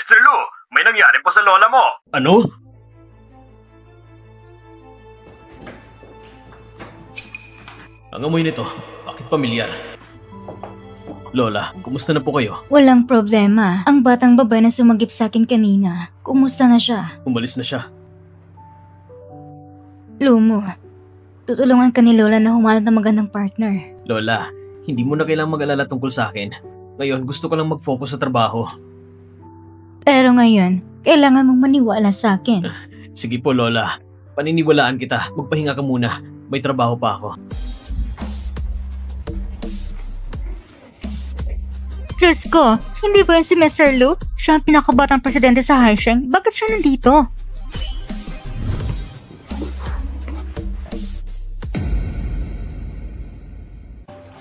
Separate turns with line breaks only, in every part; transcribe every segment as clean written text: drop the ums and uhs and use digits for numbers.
Mr. Lu, may nangyari po sa lola mo. Ano? Ang amoy nito, bakit pamilyar? Lola, kumusta na po kayo?
Walang problema. Ang batang babae na sumagip sa akin kanina, kumusta na siya?
Umalis na siya.
Lumo, tutulungan ka ni Lola na humanap ng magandang partner.
Lola, hindi mo na kailangang mag-alala tungkol sa akin. Ngayon, gusto ko lang mag-focus sa trabaho.
Pero ngayon, kailangan mong maniwala sa akin.
Sige po, Lola. Paniniwalaan kita. Magpahinga ka muna. May trabaho pa ako.
Diyos ko, hindi ba yan si Mr. Lu? Siya ang pinakabatang presidente sa Haisheng. Bakit siya nandito?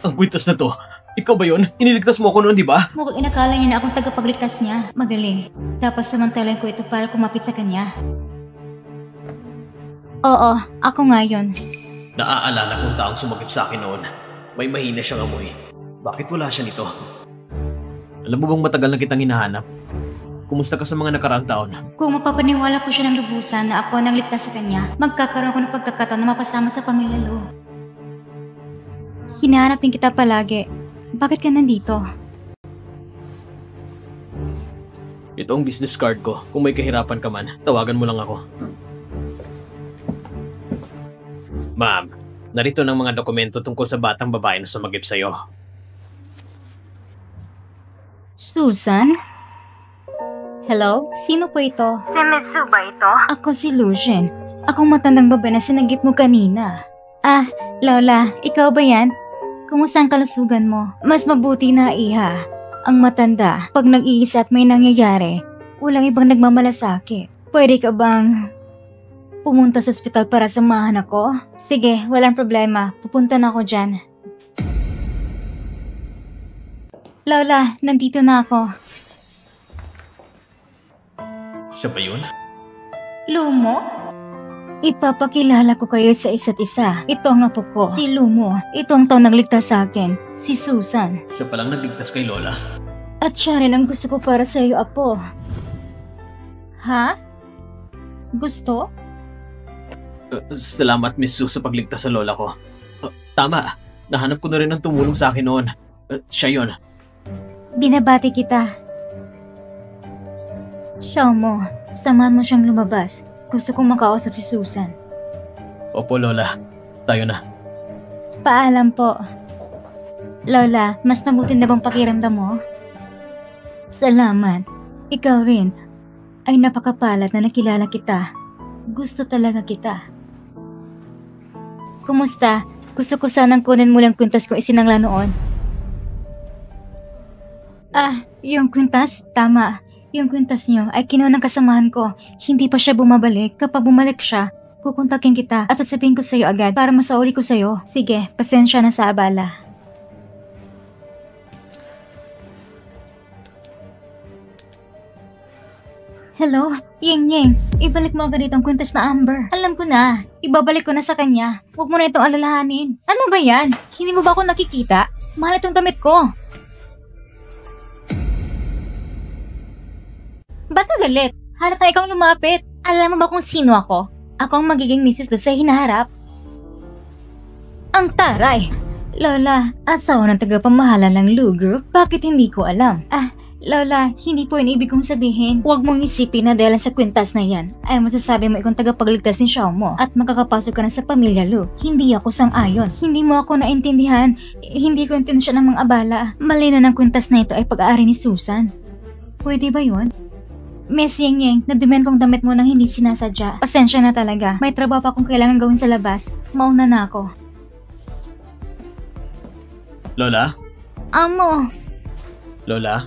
Ang kwintas na to. Ikaw ba yun? Iniligtas mo ako noon, di ba?
Mukhang inakala niya na akong tagapagligtas niya. Magaling. Dapat samantalan ko ito para kumapit sa kanya. Oo, ako nga yun.
Naaalala kong taong sumagip sa akin noon. May mahina siyang amoy. Bakit wala siya nito? Alam mo bang matagal na kitang hinahanap? Kumusta ka sa mga nakaraang taon?
Kung mapapaniwala po siya ng lubusan na ako nang ligtas sa kanya, magkakaroon ko ng pagkakataon na mapasama sa pamilya Lu. Hinahanap din kita palagi. Bakit ka nandito?
Ito ang business card ko. Kung may kahirapan ka man, tawagan mo lang ako. Ma'am, narito ng mga dokumento tungkol sa batang babae na sumagip sa'yo.
Susan? Hello? Sino po ito? Si Miss Su ba ito? Ako si Lucien. Akong matandang babae na sinagip mo kanina. Ah, Lola, ikaw ba yan? Kumusta ang kalusugan mo? Mas mabuti na, iha. Ang matanda, pag nag-iisa at may nangyayari, walang ibang nagmamalasakit. Pwede ka bang pumunta sa ospital para samahan ako? Sige, walang problema. Pupunta na ako dyan. Lola, nandito na ako.
Siya ba yun?
Lumo? Ipapakilala ko kayo sa isa't isa. Ito ang apo ko, si Lumo. Ito ang taong nagligtas sa akin, si Susan.
Siya palang nagligtas kay Lola.
At siya rin ang gusto ko para sa iyo, apo. Ha? Gusto?
Salamat, Miss Su, sa pagligtas sa Lola ko. Tama, nahanap ko na rin ang tumulong sa akin noon. Siya yun.
Binabati kita. Siya mo, samahan mo siyang lumabas. Gusto kong makausap si Susan.
Opo, Lola. Tayo na.
Paalam po. Lola, mas mabuti na bang pakiramdam mo? Salamat. Ikaw rin. Ay napakapalat na nakilala kita. Gusto talaga kita. Kumusta? Gusto ko sanang kunin mo lang kwintas kong isinangla noon. Ah, yung kwintas? Tama. Yung kwintas niyo ay kinuha ng kasamahan ko. Hindi pa siya bumabalik. Kapag bumalik siya, kukontakin kita at sasabihin ko sa'yo agad para masauli ko sa'yo. Sige, pasensya na sa abala. Hello? Ying, ibalik mo agad itong kwintas na Amber. Alam ko na, ibabalik ko na sa kanya. Huwag mo na itong alalahanin. Ano ba yan? Hindi mo ba ako nakikita? Mahal itong damit ko. Ba't ka galit? Halata ikaw lumapit. Alam mo ba kung sino ako? Ako ang magiging Mrs. Lu sa hinaharap. Ang taray! Lola, asawa ng tagapamahala ng Lu Group? Bakit hindi ko alam? Ah, Lola, hindi po yun ibig kong sabihin. Huwag mong isipin na dahil sa kwintas na yan ay masasabi mo ikong tagapagligtas ni Xiao mo at makakapasok ka na sa pamilya Lu. Hindi ako sang-ayon. Hindi mo ako naintindihan. Hindi ko intensyon ng mga abala. Mali na ng kwintas na ito ay pag-aari ni Susan. Pwede ba yun? Miss Ying, nadumihan kong damit mo nang hindi sinasadya. Pasensya na talaga. May trabaho pa akong kailangan gawin sa labas. Mauna na ako.
Lola?
Amo!
Lola?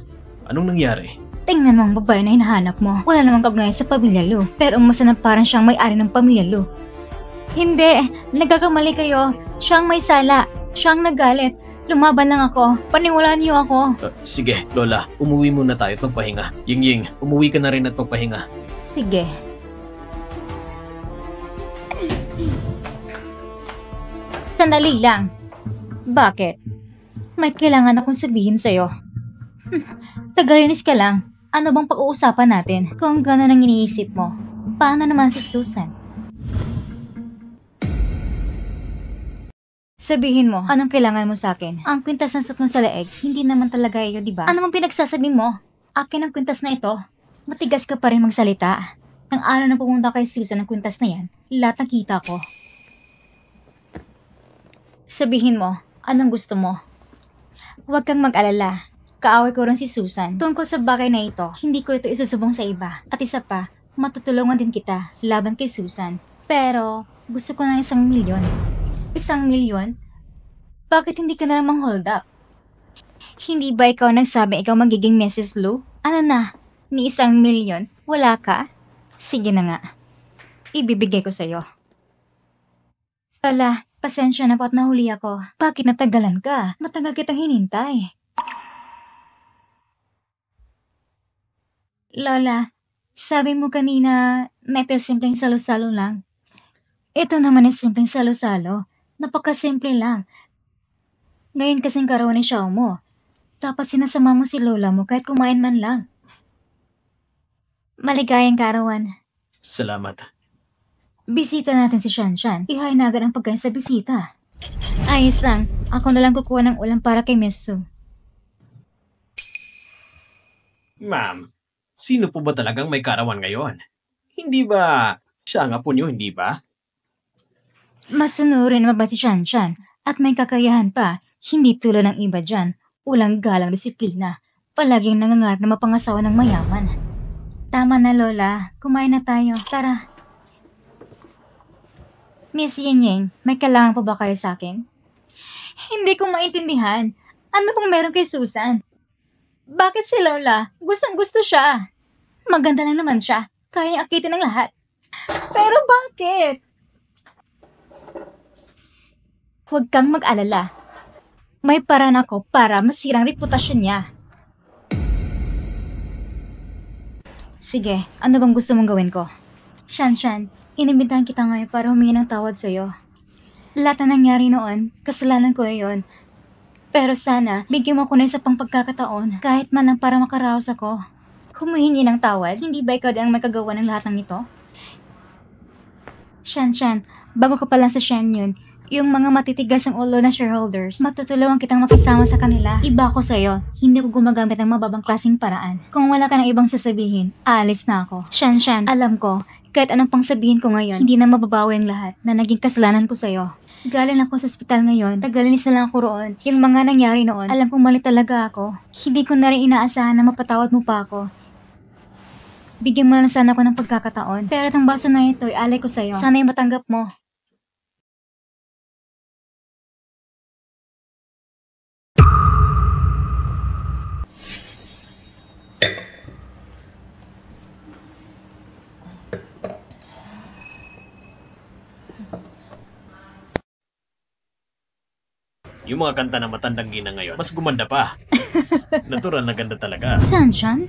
Anong nangyari?
Tingnan mo ang babae na hinahanap mo. Wala namang kaugnayan sa pamilya Lu. Pero umasa na parang siyang may-ari ng pamilya Lu. Hindi! Nagkakamali kayo. Siyang may sala. Siyang nagalit. Lumaban lang ako. Paniwalaan niyo ako.
Sige, Lola. Umuwi muna tayo at magpahinga. Ying, umuwi ka na rin at magpahinga.
Sige. Sandali lang. Bakit? May kailangan akong sabihin sa'yo. Tagalinis ka lang. Ano bang pag-uusapan natin? Kung gano'n ang iniisip mo, paano naman si Susan? Sabihin mo, anong kailangan mo sa akin? Ang kwintas ng suot mo sa leeg, hindi naman talaga iyo, di ba? Ano mong pinagsasabi mo? Akin ang kwintas na ito. Matigas ka pa rin magsalita. Nang araw na pumunta kay Susan ang kwintas na yan, lahat nakita ko. Sabihin mo, anong gusto mo? Huwag kang mag-alala. Kaaway ko rin si Susan. Tungkol sa bagay na ito, hindi ko ito isusubong sa iba. At isa pa, matutulungan din kita laban kay Susan. Pero, gusto ko ng 1,000,000. 1,000,000? Bakit hindi ka na lang hold up? Hindi ba ikaw nagsabi ikaw magiging Mrs. Lu? Ano na? Ni 1,000,000? Wala ka? Sige na nga. Ibibigay ko sa'yo. Tala, pasensya na po at nahuli ako. Bakit natagalan ka? Matagal kitang hinintay. Lola, sabi mo kanina na ito simpleng salo-salo lang. Ito naman ay simpleng salo-salo. Napakasimple lang. Ngayon kasing karawan ni Xiao mo. Dapat sinasama mo si Lola mo kahit kumain man lang. Maligayang karawan.
Salamat.
Bisita natin si Shanshan. Ihaynagan ang pagkain sa bisita. Ayos lang. Ako na lang kukuha ng ulam para kay Miss Su.
Ma'am, sino po ba talagang may karawan ngayon? Hindi ba siya ang apo niyo, hindi ba?
Masunurin mabait si Shanshan at may kakayahan pa. Hindi tulad ng iba dyan. Walang galang disiplina. Palaging nangangarap na mapangasawa ng mayaman. Tama na, Lola. Kumain na tayo. Tara. Miss Ying, may kailangan pa ba kayo sa akin? Hindi ko maintindihan. Ano pong meron kay Susan? Bakit si Lola? Gustong-gusto siya. Maganda lang naman siya. Kaya akitin ng lahat. Pero bakit? Huwag kang mag-alala. May paraan ako para masirang reputasyon niya. Sige, ano bang gusto mong gawin ko? Shanshan, inimbitahan kita ngayon para humingi ng tawad sa'yo. Lahat na nangyari noon, kasalanan ko yun. Pero sana, bigyan mo ko na isa pang pagkakataon, kahit man lang para makaraos ako. Humihingi ng tawad, hindi ba ikaw din ang may kagawa ng lahat ng ito? Shanshan, bago ka pa lang sa Shenyun, yung mga matitigas ang ulo na shareholders, matutulungan kitang makisama sa kanila. Iba ko sa'yo, hindi ko gumagamit ng mababang klaseng paraan. Kung wala ka ng ibang sasabihin, aalis na ako. Shanshan, alam ko, kahit anong pang sabihin ko ngayon, hindi na mababawi ang lahat na naging kasalanan ko sa'yo. Galing ako sa ospital ngayon, tagalinis na lang ako roon. Yung mga nangyari noon, alam kong mali talaga ako. Hindi ko na rin inaasahan na mapatawad mo pa ako. Bigyan mo lang sana ako ng pagkakataon. Pero itong baso na ito, alay ko sa'yo. Sana'y matanggap mo.
Yung mga kanta na matandang gina ngayon, mas gumanda pa. Natural na ganda talaga.
Shanshan?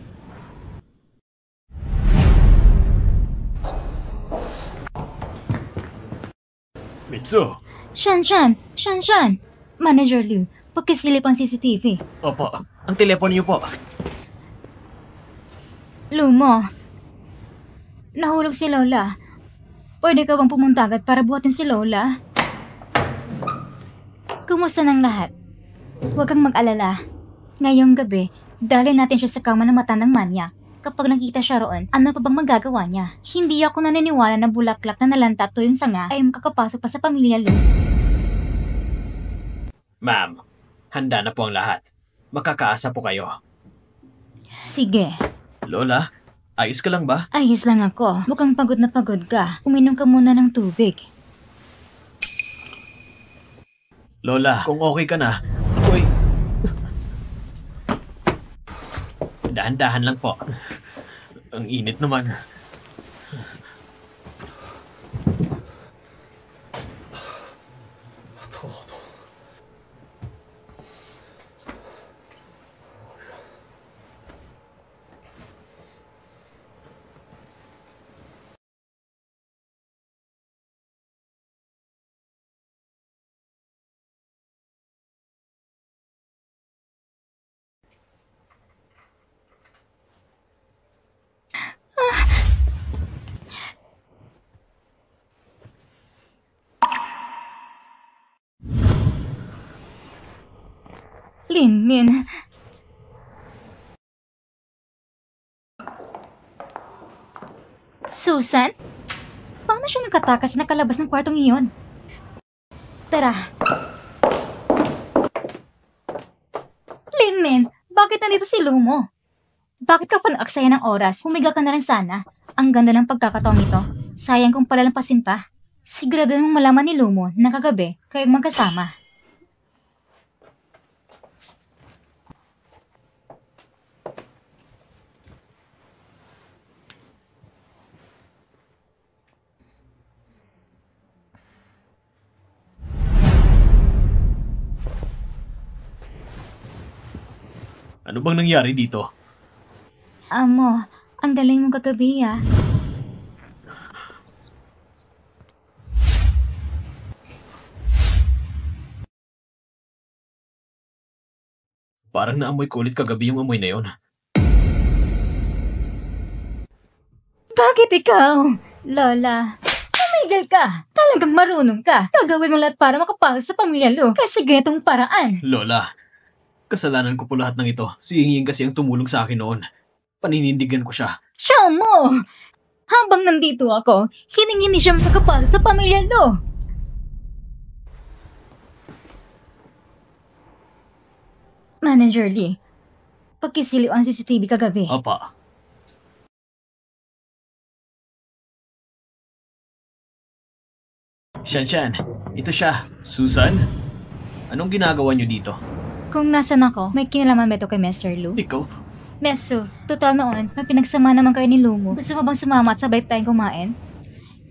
Mitsu!
Shanshan! Shanshan! Manager Liu, pakisilip ang CCTV.
Opo, ang telepono niyo po.
Lumo, nahulog si Lola. Pwede ka bang pumunta agad para buhatin si Lola? Kumusta ng lahat? Huwag kang mag-alala. Ngayong gabi, dali natin siya sa kama ng matandang manyak. Kapag nakita siya roon, ano pa bang magagawa niya? Hindi ako naniniwala na bulaklak na nalanta tuyong sanga ay makakapasok pa sa pamilya Lu.
Ma'am, handa na po ang lahat. Makakaasa po kayo.
Sige,
Lola, ayos ka lang ba?
ayos lang ako. Mukhang pagod na pagod ka. Uminom ka muna ng tubig.
Lola, kung okay ka na, ako'y... Dahan-dahan lang po. Ang init naman.
Linmin. Susan? Paano siya nakatakas na kalabas ng kwartong iyon? Tara. Linmin, bakit nandito si Lumo? Bakit ka pa naaksaya ng oras? Humiga ka na lang sana. Ang ganda ng pagkakataong ito. Sayang kung palalampasin pa. Sigurado mong malaman ni Lumo na kagabi kayong magkasama.
Ano bang nangyari dito?
Amo, ang galing mong kagabi ah.
Parang naamoy ko ulit kagabi yung amoy na yon.
Bakit ikaw? Lola, tumigil ka. Talagang marunong ka. Gagawin mo lahat para makapasok sa pamilya Lu. Kasi ganitong paraan.
Lola, kasalanan ko po lahat ng ito. Si Ying Ying kasi ang tumulong sa akin noon. Paninindigan ko siya.
Siya mo! Habang nandito ako, hiningi siya makapasok sa pamilya Lu. Manager Lee, pagkisiliw ang CCTV kagabi.
Apa. Shanshan, ito siya. Susan? Anong ginagawa niyo dito?
Kung nasan ako, may kinalaman ba ito kay Mr. Lu?
Ikaw?
Meso, total noon, may pinagsama naman kayo ni Lumo. Gusto mo bang sumama at sabay tayong kumain?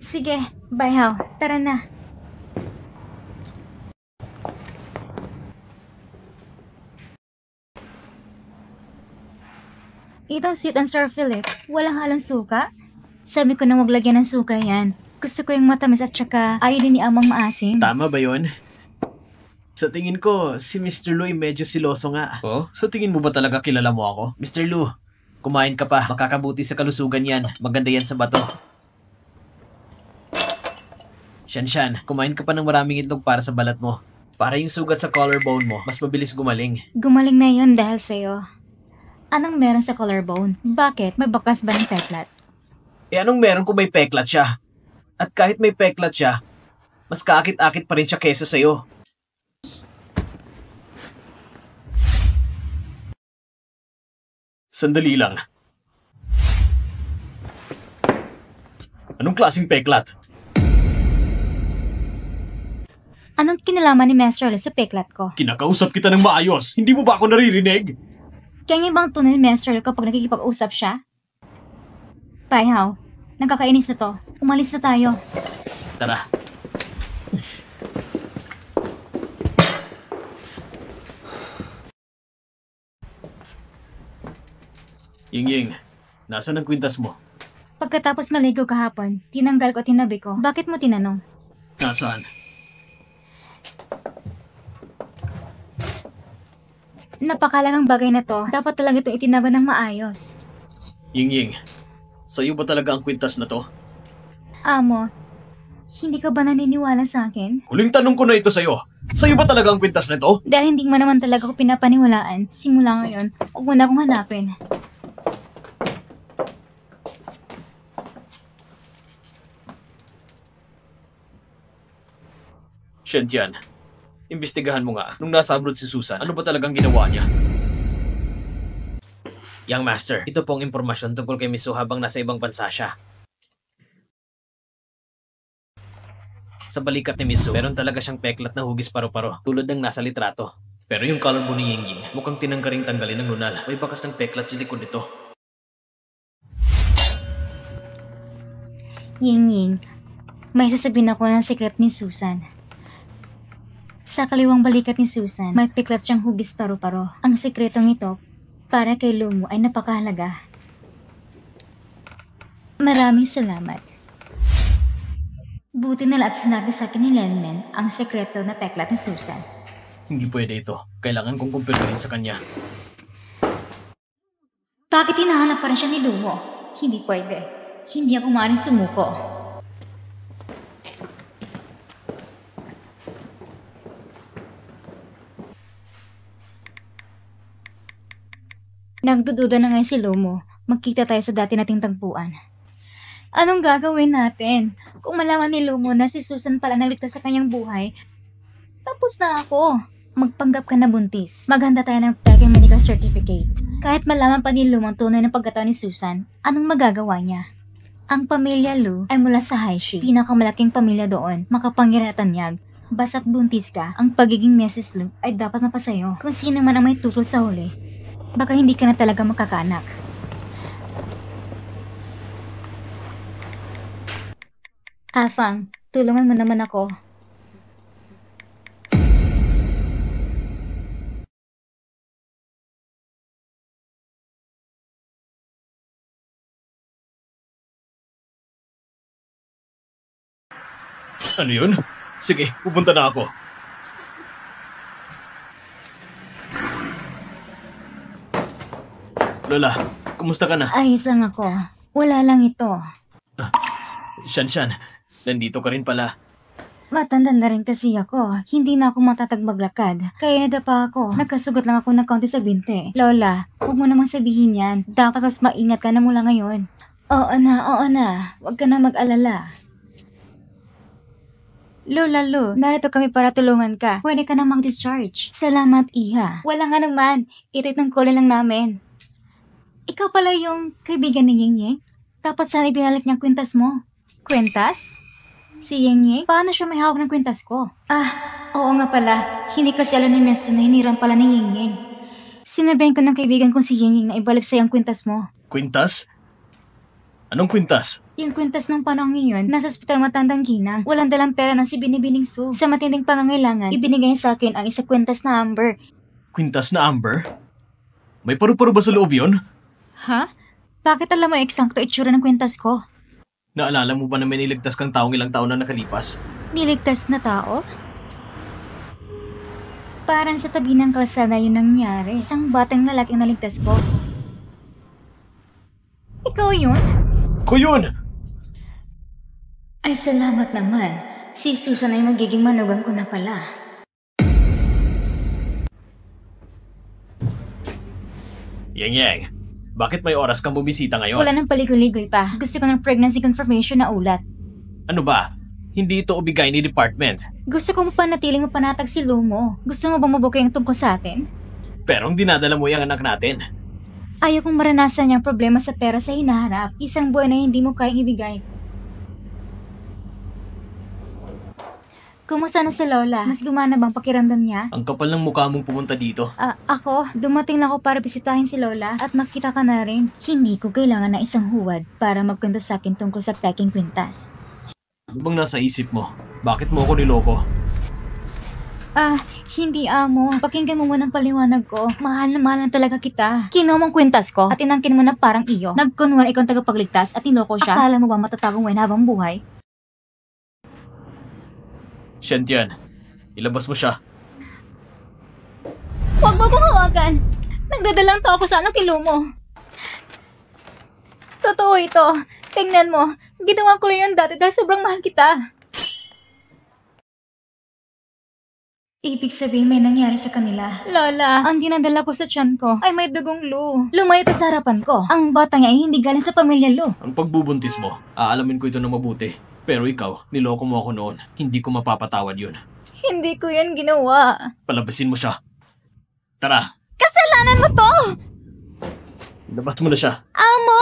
Sige, bye how. Tara na. Itong sweet and sour fillet, walang halong suka? Sabi ko na wag lagyan ng suka yan. Gusto ko yung matamis at saka ayaw din ni amang maasim.
Tama ba yon? Sa tingin ko, si Mr. Lu ay medyo siloso nga. Oh? Sa tingin mo ba talaga kilala mo ako? Mr. Lu, kumain ka pa. Makakabuti sa kalusugan yan. Maganda yan sa bato. Shanshan, kumain ka pa ng maraming itlog para sa balat mo. Para yung sugat sa collarbone mo, mas mabilis gumaling.
Gumaling na yun dahil sa'yo. Anong meron sa collarbone? Bakit? May bakas ba ng peklat?
Eh anong meron kung may peklat siya? At kahit may peklat siya, mas kaakit-akit pa rin siya kesa sa'yo. Sandali lang. Anong klaseng peklat?
Anong kinalaman ni Master Lu sa peklat ko?
Kinakausap kita ng maayos. Hindi mo ba ako naririnig?
Kanya bang tunay ni Master Lu kapag nakikipag-usap siya? Paihaw, nagkakainis na to. Umalis na tayo.
Tara. Ying Ying, nasaan ang kwintas mo?
Pagkatapos maligo kahapon, tinanggal ko at tinabi ko. Bakit mo tinanong?
Nasaan?
Napakalagang bagay na to. Dapat talaga itong itinago ng maayos.
Ying Ying, sa'yo ba talaga ang kwintas na to?
Amo, hindi ka ba naniniwala sa akin?
Huling tanong ko na ito sa'yo. Sa'yo ba talaga ang kwintas na to?
Dahil hindi mo naman talaga ako pinapaniwalaan, simula ngayon, huwag mo na akong hanapin.
Shantian, imbestigahan mo nga. Nung nasa abroad si Susan, ano ba talagang ginawa niya? Young Master, ito pong impormasyon tungkol kay Miss Su habang nasa ibang bansa siya. Sa balikat ni Miss Su, meron talaga siyang peklat na hugis paro-paro, tulad ng nasa litrato. Pero yung collarbone ni Ying Ying, mukhang tinangka ring tanggalin ng nunal. May bakas ng peklat sa likod nito.
Ying Ying, may sasabihin ako ng secret ni Susan. Sa kaliwang balikat ni Susan, may piklat siyang hugis paro-paro. Ang sekretong ito, para kay Lumo ay napakahalaga. Maraming salamat. Buti na lahat sinabi sa akin ni Lenmen ang sekreto na peklat ni Susan.
Hindi pwede ito. Kailangan kong kumpirmahin sa kanya.
Bakit hinahanap pa rin siya ni Lumo? Hindi pwede. Hindi ako maaaring sumuko. Nagdududa na ngayon si Lumo. Magkita tayo sa dati nating tagpuan. Anong gagawin natin? Kung malaman ni Lumo na si Susan pala nagligtas sa kanyang buhay, tapos na ako. Magpanggap ka na buntis. Maghanda tayo ng peking medical certificate. Kahit malaman pa ni Lumo ang tunay ng pagkatao ni Susan, anong magagawa niya? Ang pamilya Lu ay mula sa Haishi, pinakamalaking pamilya doon, makapangyarihan at tanyag. Basta't buntis ka, ang pagiging Mrs. Lu ay dapat mapasayo. Kung sino man ang may tutol sa huli, baka hindi ka na talaga makakaanak. Afang, tulungan mo naman ako.
Ano yun? Sige, pupunta na ako. Lola, kumusta ka na?
Ayos lang ako. Wala lang ito.
Shanshan, nandito ka rin pala.
Matanda na rin kasi ako. Hindi na ako matatagbag-lakad. Kaya nadapa ako. Nagkasugat lang ako ng kaunti sa binte. Lola, huwag mo namang sabihin yan. Dapat mas maingat ka na mula ngayon. Oo na. Huwag ka na mag-alala. Lola Lu, narito kami para tulungan ka. Pwede ka namang discharge. Salamat, Iha. Wala nga naman. Ito'y tungkulin lang namin. Ikaw pala yung kaibigan ni Ying Ying? Dapat sana ibinalik niyang kwintas mo. Kwintas? Si Ying Ying? Paano siya may hawak ng kwintas ko? Oo nga pala. Hindi kasi alam ni Mesto na hiniram pala ni Ying Ying. Sinabihan ko ng kaibigan kong si Ying Ying na ibalik sa'yo ang kwintas mo.
Kwintas? Anong kwintas?
Yung kwintas ng panahon ngayon, nasa ospital matandang ginang. Walang dalang pera ng si Binibining Su. Sa matinding pangangailangan, ibinigay niya sa akin ang isa kwintas na amber.
Kwintas na amber? May paru-paro ba sa loob yun?
Ha? Bakit alam mo eksakto itsura ng kwintas ko?
Naalala mo ba na may niligtas kang taong ilang taon na nakalipas?
Niligtas na tao? Parang sa tabi ng kalsada yun nangyari. Isang batang lalaki ang naligtas ko. Ikaw yun?
Ko yun!
Ay salamat naman. Si Susan ay magiging manugang ko na pala.
Yang, bakit may oras kang bumisita ngayon?
Wala nang paligoy-ligoy pa. Gusto ko ng pregnancy confirmation na ulat.
Ano ba? Hindi ito ubigay ni department.
Gusto ko mapanatiling mapanatag si Lumo. Gusto mo ba mabukay ang tungkol sa atin?
Pero ang dinadala mo yung anak natin.
Ayaw kong maranasan niyang problema sa pera sa hinaharap. Isang buwan na hindi mo kayang ibigay. Kumusta na si Lola? Mas gumana bang pakiramdam niya?
Ang kapal ng mukha mong pumunta dito.
Ako, dumating lang ako para bisitahin si Lola at makita ka na rin. Hindi ko kailangan ng isang huwad para magkwento sa akin tungkol sa peking kwintas.
Ano bang nasa isip mo? Bakit mo ako niloko?
Hindi amo. Pakinggan mo muna ang paliwanag ko. Mahal na talaga kita. Kinuha mong kwintas ko at inangkin mo na parang iyo. Nagkunwar ikaw ang tagapagligtas at niloko siya. Akala mo ba matatagong wine habang buhay?
Shantian, ilabas mo siya.
Huwag mo akong hawakan. Nagdadalang tao ko sa anak ni Lumo. Totoo ito. Tingnan mo. Ginawa ko lang yun dati dahil sobrang mahal kita. Ibig sabihin may nangyari sa kanila. Lola, ang dinadala ko sa tiyan ko ay may dugong Lu. Lumayo ka sa harapan ko. Ang bata niya ay hindi galing sa pamilya Lu.
Ang pagbubuntis mo, aalamin ko ito na mabuti. Pero ikaw, niloko mo ako noon. Hindi ko mapapatawad yun.
Hindi ko yan ginawa.
Palabasin mo siya. Tara!
Kasalanan mo to!
Labas mo na siya.
Amo!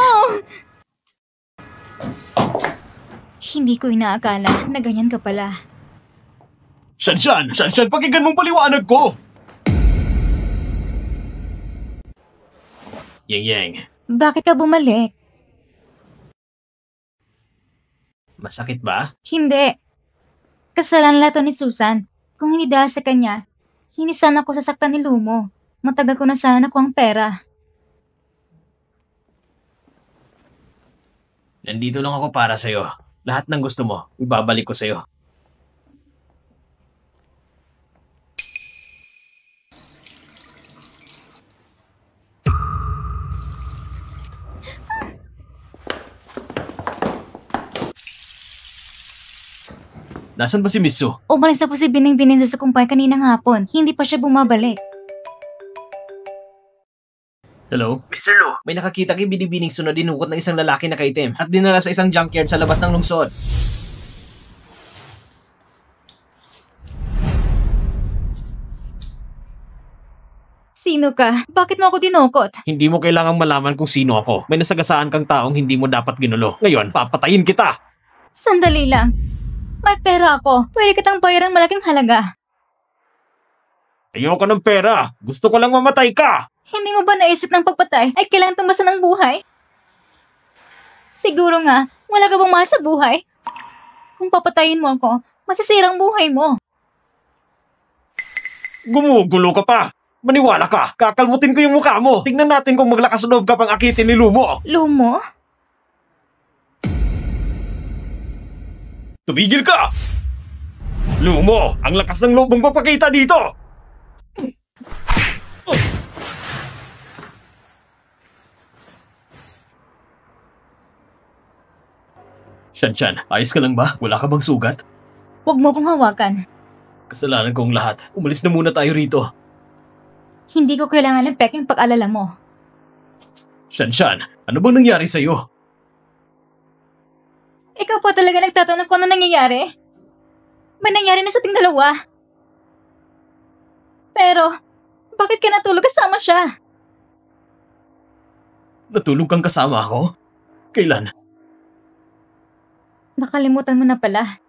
Hindi ko inaakala na ganyan ka pala.
Shanshan! Shanshan, pakinggan mong paliwanag ko! Yang.
Bakit ka bumalik?
Masakit ba?
Hindi. Kasalanan lahat ni Susan. Kung hindi dahil sa kanya, hindi sana ako sasaktan ni Lumo. Matagal ko na sana nakuha ang pera.
Nandito lang ako para sa'yo. Lahat ng gusto mo, ibabalik ko sa'yo. Nasaan ba si Miss Su?
Umalis na po si Bining sa kumpay kaninang hapon. Hindi pa siya bumabalik.
Hello? Mr. Lu, may nakakita kay binibining sunod dinukot ng isang lalaki na kaitim at dinala sa isang junkyard sa labas ng lungsod.
Sino ka? Bakit mo ako dinukot?
Hindi mo kailangang malaman kung sino ako. May nasagasaan kang taong hindi mo dapat ginulo. Ngayon, papatayin kita!
Sandali lang. May pera ako. Pwede kitang bayaran malaking halaga.
Ayoko ng pera! Gusto ko lang mamatay ka!
Hindi mo ba naisip ng pagpatay ay kailangan tumbasan ng buhay? Siguro nga, wala ka bang mahal sa buhay? Kung papatayin mo ako, masisira ang buhay mo.
Gumugulo ka pa! Maniwala ka! Kakalmutin ko yung mukha mo! Tingnan natin kung maglakas loob ka pang akitin ni Lumo!
Lumo?
Tumigil ka! Lumo! Ang lakas ng loob mong papakita dito! Shanshan, ayos ka lang ba? Wala ka bang sugat?
Huwag mo kong hawakan.
Kasalanan kong lahat. Umalis na muna tayo rito.
Hindi ko kailangan ng peking pag-alala mo.
Shanshan, ano bang nangyari sa'yo?
Ikaw pa talaga nagtatanong kung ano nangyayari? May nangyari na sa ating dalawa. Pero, bakit ka natulog kasama siya?
Natulog kang kasama ako? Kailan?
Nakalimutan mo na pala.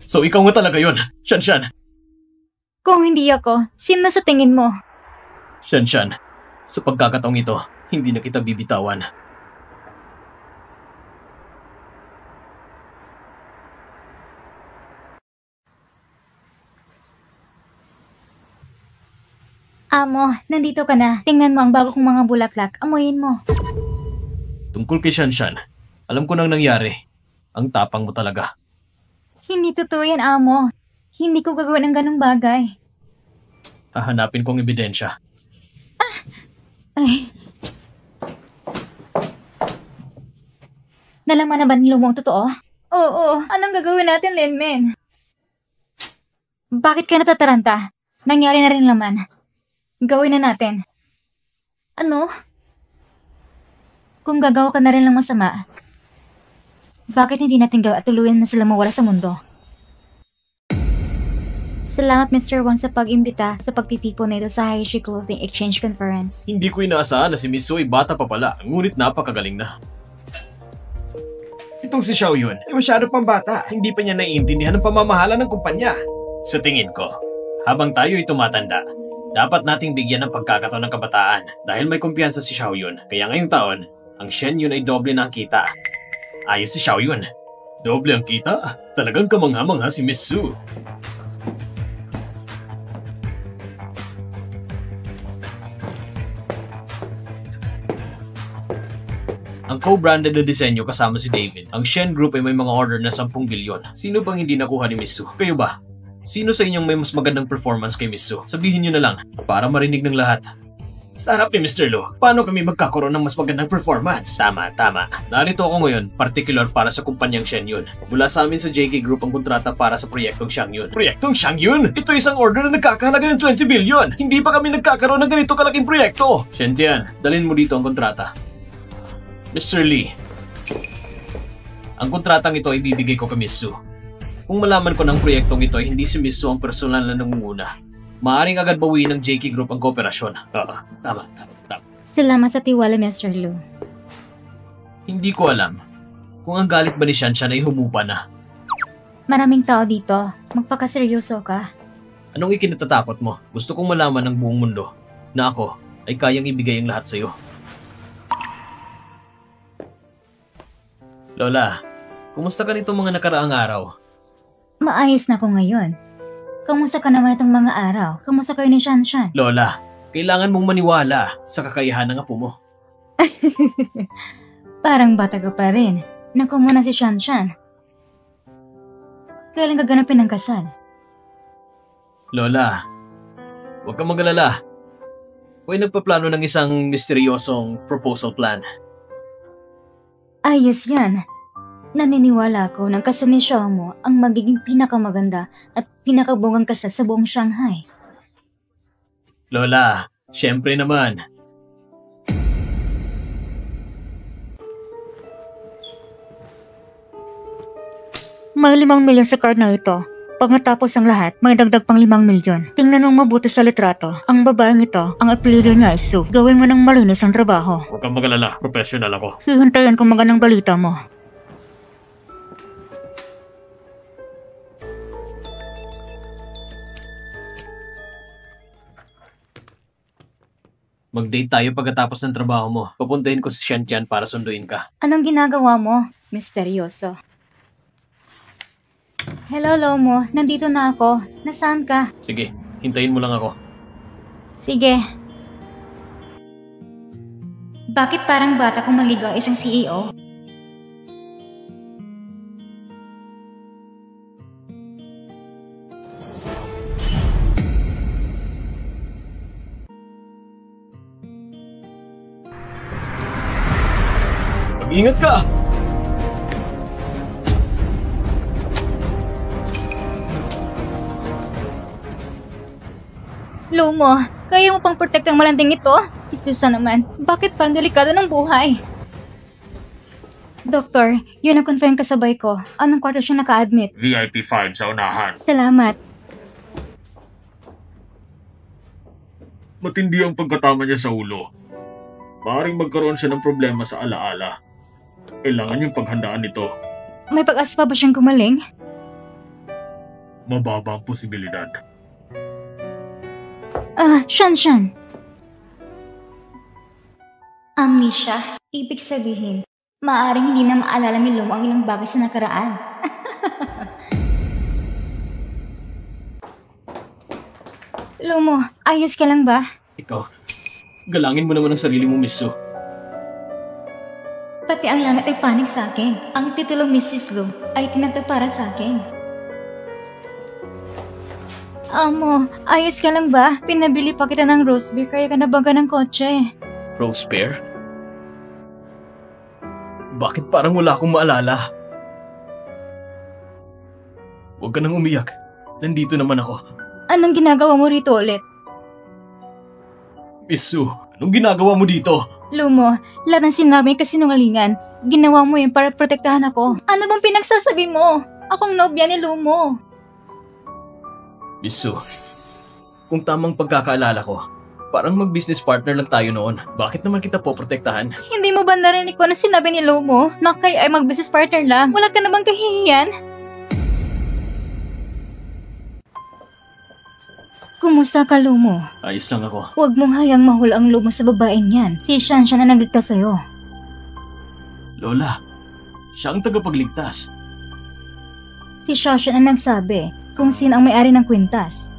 So ikaw nga talaga yun, Shanshan.
Kung hindi ako, sino sa tingin mo?
Shanshan, sa pagkakataong ito, hindi na kita bibitawan.
Amo, nandito ka na. Tingnan mo ang bago kong mga bulaklak. Amuyin mo.
Tungkol kay Shanshan, alam ko nang nangyari. Ang tapang mo talaga.
Hindi totoo yan, Amo. Hindi ko gagawin ng ganong bagay.
Hahanapin kong ebidensya.
Ay. Nalaman na ba ni Lumong totoo? Oo, anong gagawin natin, Linmin? Bakit ka natataranta? Nangyari na rin naman. Gawin na natin. Ano? Kung gagawa ka na rin ng masama, bakit hindi natin gawa at tuluyan na sila mawala sa mundo? Salamat Mr. Wang sa pag-imbita sa pagtitipon na ito sa Haishi Clothing Exchange Conference.
Hindi ko inaasahan na si Miss Su ay bata pa pala, ngunit napakagaling na. Itong si Xiao Yun ay masyado pang bata. Hindi pa niya naiintindihan ang pamamahala ng kumpanya. Sa tingin ko, habang tayo ay tumatanda, dapat nating bigyan ng pagkakataon ng kabataan dahil may kumpiyansa si Xiao Yun. Kaya ngayong taon, ang Shen Yun ay doble na ang kita. Ayos si Xiao Yun. Doble ang kita? Talagang kamangha-mangha si Miss Su. Ang co-branded na disenyo kasama si David. Ang Shen Group ay may mga order na 10 bilyon. Sino bang hindi nakuha ni Miss Su? Kayo ba? Sino sa inyong may mas magandang performance kay Miss Su? Sabihin nyo na lang para marinig ng lahat. Sa harap ni Mr. Lu, paano kami magkakaroon ng mas magandang performance? Tama. Narito ako ngayon, particular para sa kumpanyang Shen Yun. Mula sa amin sa JK Group ang kontrata para sa proyektong Xiang Yun. Proyektong Xiang Yun? Ito isang order na nagkakahalaga ng 20 billion. Hindi pa kami nagkakaroon ng ganito kalaking proyekto. Shen Tian, dalhin mo dito ang kontrata. Mr. Lee, ang kontratang ito ay bibigay ko kay Miss Su. Kung malaman ko ng proyektong ito ay hindi si Miss Su ang personal na nangunguna, maaaring agad bawiin ng JK Group ang kooperasyon. Tama.
Salamat sa tiwala, Mr. Lu.
Hindi ko alam kung ang galit ba ni Shanshan ay humupa na.
Maraming tao dito. Magpakaseryoso ka.
Anong ikinatatakot mo? Gusto kong malaman ng buong mundo na ako ay kayang ibigay ang lahat sa'yo. Lola, kumusta ka nitong mga nakaraang araw?
Maayos na ako ngayon. Kamusta ka naman itong mga araw? Kamusta kayo ni Shanshan?
Lola, kailangan mong maniwala sa kakayahan ng apo mo.
Parang bata ka pa rin. Naku muna si Shanshan. Kailan gaganapin ang kasal?
Lola, huwag kang mag-alala. Ako'y nagpaplano ng isang misteryosong proposal plan.
Ayos yan. Naniniwala ako ng kasal ni Xiao mo ang magiging pinakamaganda at pinakabungang kasal sa buong Shanghai.
Lola, syempre naman.
May 5 milyon sa card na ito. Pag natapos ang lahat, may dagdag pang 5 milyon. Tingnan mong mabuti sa litrato. Ang babaeng ito, ang apelyido niya ay Sue. Gawin mo ng malinis ang trabaho.
Huwag kang magalala, professional ako.
Hihintayin kung magandang balita mo.
Mag-date tayo pagkatapos ng trabaho mo. Papuntahin ko si Shantian para sunduin ka.
Anong ginagawa mo? Misteryoso. Hello, Lomo. Nandito na ako. Nasaan ka?
Sige, hintayin mo lang ako.
Sige. Bakit parang bata kung maligaw isang CEO?
Mag-ingat ka!
Lomo, kaya mo pang protect ang malanding ito? Si Susan naman, bakit parang delikado ng buhay? Doktor, yun ang confirm kasabay ko. Anong kwarto siya naka-admit?
VIP 5 sa unahan.
Salamat.
Matindi ang pagkatama niya sa ulo. Maaaring magkaroon siya ng problema sa alaala. Kailangan niyong paghandaan ito.
May pag-asa pa ba siyang gumaling?
Mababa ang posibilidad.
Shan. Amnesia, ibig sabihin, maaaring hindi na maalala ni Lomo ang ilang bagay sa nakaraan. Lomo, ayos ka lang ba?
Ikaw, galangin mo naman ang sarili mo, Miss Sue.
Pati ang langit ay panig sa akin. Ang titulong Mrs. Lu ay tinagda para sa akin. Amo, ayos ka lang ba? Pinabili pa kita ng rose beer kaya ka nabaga ng kotse.
Rose Bear? Bakit parang wala akong maalala? Huwag ka nang umiyak. Nandito naman ako.
Anong ginagawa mo rito ulit?
Miss Sue, anong ginagawa mo dito?
Lumo, lahat ng sinabi kasi sinungalingan. Ginawa mo yun para protektahan ako. Ano bang pinagsasabi mo? Akong nobya ni Lumo.
Miss Sue, kung tamang pagkakaalala ko, parang mag-business partner lang tayo noon. Bakit naman kita poprotektahan?
Hindi mo ba narinig ko na sinabi ni Lumo na kayo ay mag-business partner lang? Wala ka namang kahihiyan? Kumusta ka, Lumo?
Ayos lang ako.
Huwag mong hayang mahula ang Lumo sa babaeng yan. Si Shanshan na nagligtas sa'yo.
Lola, siya ang tagapagligtas.
Si Shanshan ang nagsabi kung sino ang may-ari ng kwintas.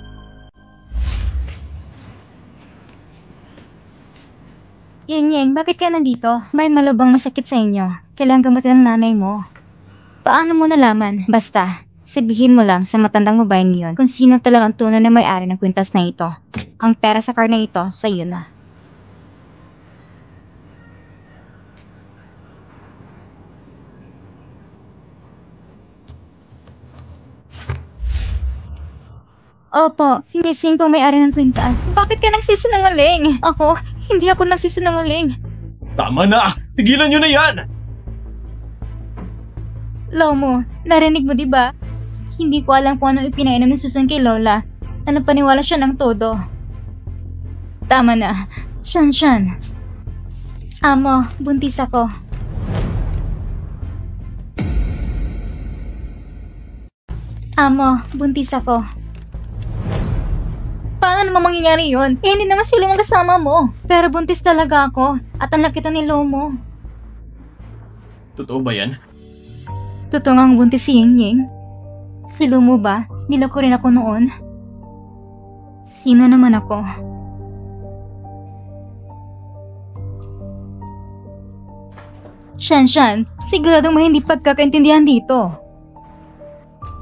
Yeng, bakit ka nandito? May malubang masakit sa inyo. Kailangan gamutin ng nanay mo. Paano mo nalaman? Basta, sabihin mo lang sa matandang babaeng yun kung sino talagang tunay na may-ari ng kwintas na ito. Ang pera sa car na ito, sa'yo na. Opo, sinising pong may-ari ng kwintas. Bakit ka nagsisinungaling? Hindi ako nagsisinungaling.
Tama na! Tigilan nyo na yan!
Lomo, narinig mo diba? Hindi ko alam kung ano ipinainom ni Susan kay Lola na napaniwala siya ng todo. Tama na. Shanshan. Amo, buntis ako. Amo, buntis ako. Paano naman mangyayari yun? Hindi naman sila mga kasama mo. Pero buntis talaga ako at ang laki to ni Lomo.
Totoo ba yan?
Totoo ngang buntis si Ying. Si Lomo ba? Niloko rin ako noon. Sino naman ako? Shanshan, siguradong may hindi pagkakaintindihan dito.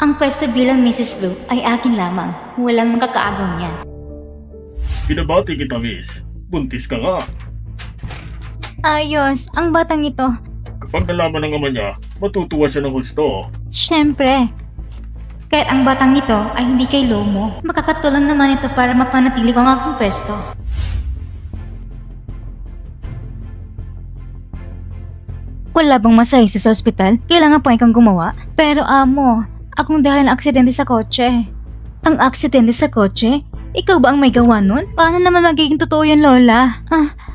Ang pwesto bilang Mrs. Lu ay akin lamang. Walang makakaagaw niyan.
Binabati kita, miss. Buntis ka nga.
Ayos, ang batang ito.
Kapag nalaman ng ama niya, matutuwa siya ng husto.
Siyempre. Kahit ang batang ito ay hindi kay Lomo, makakatulong naman ito para mapanatili ko ang aking pwesto. Wala bang masahista sa ospital? Kailangan pa ikang gumawa? Pero amo, akong dahil ng aksidente sa kotse. Ang aksidente sa kotse? Ikaw ba ang may gawa nun? Paano naman magiging totoo yun, Lola?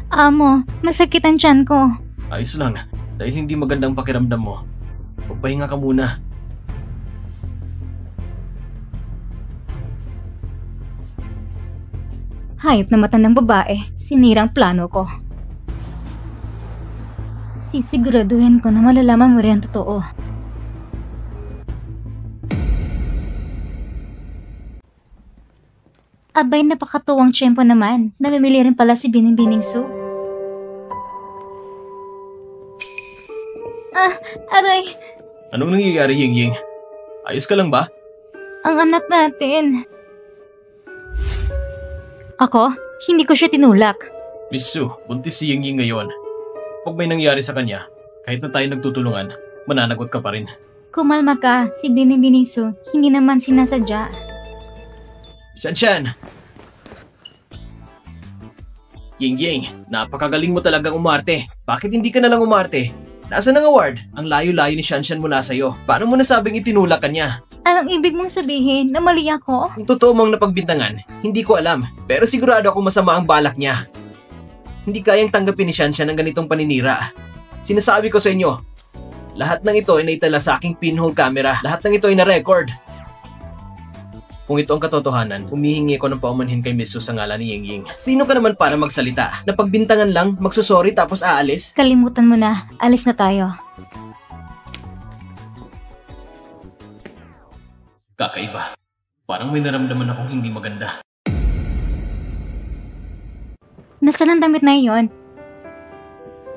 Amo, masakit ang tiyan ko.
Ayos lang, dahil hindi magandang pakiramdam mo. Magpahinga ka muna.
Hayop na matandang babae, sinirang plano ko. Sisiguraduhin ko na malalaman mo rin ang totoo. Abay, napakatuwang tiyempo naman. Namimili rin pala si Bining Su. Aray!
Anong nangyayari, Ying? Ayos ka lang ba?
Ang anak natin. Ako? Hindi ko siya tinulak.
Miss Su, buntis si Ying ngayon. Pag may nangyari sa kanya, kahit na tayo nagtutulungan, mananagot ka pa rin.
Kumalma ka, si Bining Su, hindi naman sinasadya.
Shanshan! Ying, napakagaling mo talagang umarte. Bakit hindi ka nalang umarte? Nasaan ang award? Ang layo-layo ni Shanshan mula sa'yo. Paano mo nasabing itinulak ka niya?
Anong ibig mong sabihin? Na mali ako?
Kung totoo mong napagbintangan, hindi ko alam. Pero sigurado akong masama ang balak niya. Hindi kayang tanggapin ni Shanshan ang ganitong paninira. Sinasabi ko sa inyo, lahat ng ito ay naitala sa aking pinhole camera. Lahat ng ito ay na-record. Kung ito ang katotohanan, humihingi ko ng paumanhin kay Miss Su sa ngalan ni Ying. Sino ka naman para magsalita? Napagbintangan lang, magsusorry tapos aalis?
Kalimutan mo na. Alis na tayo.
Kakaiba. Parang may naramdaman akong hindi maganda.
Nasaan ang damit na iyon?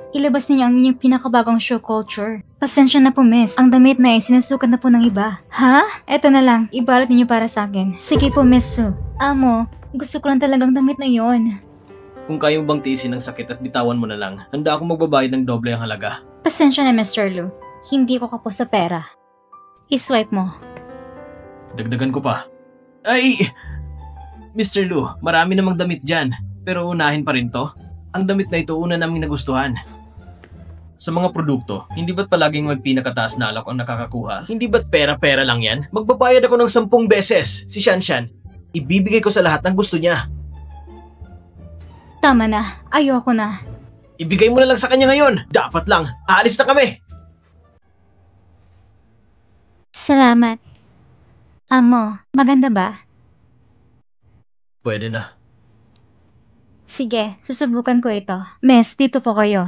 Ilabas niya ang inyong pinakabagong show culture. Pasensya na po, miss. Ang damit na sinusukat na po ng iba. Ha? Eto na lang. Ibalot ninyo para sa akin. Sige po, Miss Su. Amo, gusto ko lang talagang damit na iyon.
Kung kaya mo bang tiisin ang sakit at bitawan mo na lang, handa akong magbabayad ng doble ang halaga.
Pasensya na, Mr. Lu. Hindi ko kapos sa pera. I-swipe mo.
Dagdagan ko pa. Ay! Mr. Lu, marami namang damit dyan. Pero unahin pa rin to. Ang damit na ito una naming nagustuhan. Sa mga produkto, hindi ba't palaging may pinakataas na alok ang nakakakuha? Hindi ba't pera-pera lang yan? Magbabayad ako ng 10 beses, si Shanshan. Ibibigay ko sa lahat ng gusto niya.
Tama na. Ayoko na.
Ibigay mo na lang sa kanya ngayon. Dapat lang. Aalis na kami.
Salamat. Amo, maganda ba?
Pwede na.
Sige, susubukan ko ito. Miss, dito po kayo.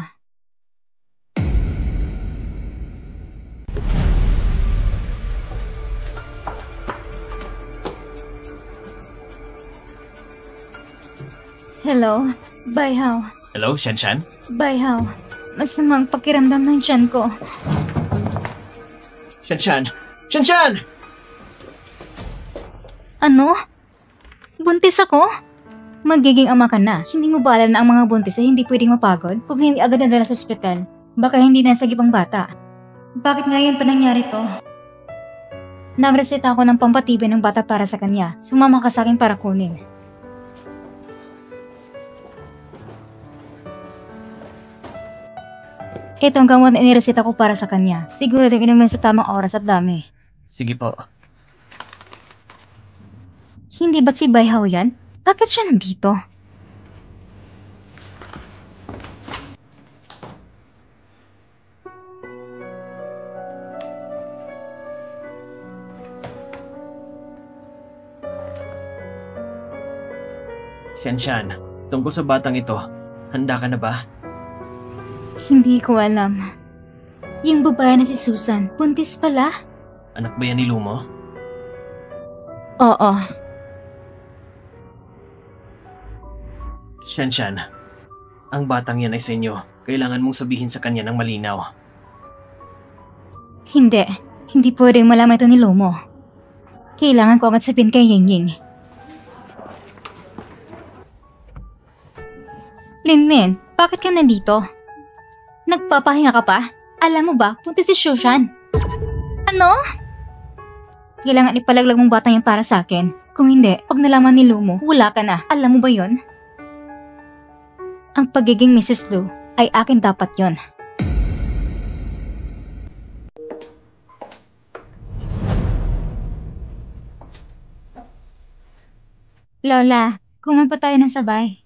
Hello? Bayhaw.
Hello, Shanshan?
Bayhaw. Masamang pakiramdam ng tiyan ko.
Shanshan! Shanshan!
Ano? Buntis ako? Magiging ama ka na. Hindi mo ba alam na ang mga buntis ay hindi pwedeng mapagod? Kung hindi agad nadala sa ospital, baka hindi nasagip ang bata. Bakit ngayon pa nangyari to? Nagreseta ako ng pampatibay ng bata para sa kanya. Sumama ka sa akin para kunin. Ito ang gamot na inireseta ko para sa kanya. Siguro din inumin sa tamang oras at dami.
Sige po.
Hindi ba't si Bayhaw yan? Bakit siya nandito?
Shanshan, tungkol sa batang ito, handa ka na ba?
Hindi ko alam. Yung babae na si Susan, buntis pala?
Anak ba yan ni Lumo?
Oo.
Shanshan, ang batang yan ay sa inyo. Kailangan mong sabihin sa kanya ng malinaw.
Hindi. Hindi pwedeng malaman ito ni Lumo. Kailangan ko agad sabihin kay Ying. Linmin, bakit ka nandito? Nagpapahinga ka pa? Alam mo ba, punta si Shushan. Ano? Kailangan ipalaglag mong batang yan para sa akin. Kung hindi, pag nalaman ni Lumo, wala ka na. Alam mo ba yon? Ang pagiging Mrs. Lu ay akin dapat yon. Lola, kumain pa tayo ng sabay.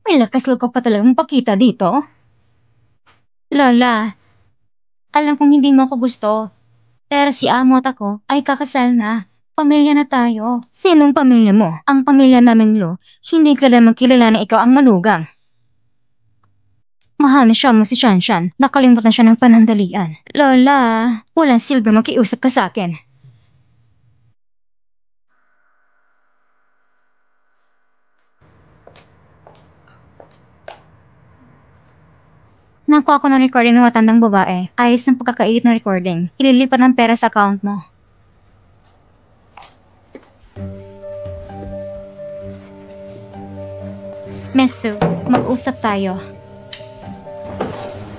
May lakas loob ka pa talagang pakita dito. Lola, alam kong hindi mo ako gusto. Pero si amo at ako ay kakasal na. Pamilya na tayo. Sinong pamilya mo? Ang pamilya namin, Lo. Hindi ka naman kilala na ikaw ang manugang. Mahal na siya mo si Shanshan. Nakalimutan siya ng panandalian. Lola, walang silbi makiusap ka sa akin. Nakuha ko ng recording ng matandang babae. Ayos ng pagkakaedit ng recording. Ililipat ng pera sa account mo. Mesu, mag-usap tayo.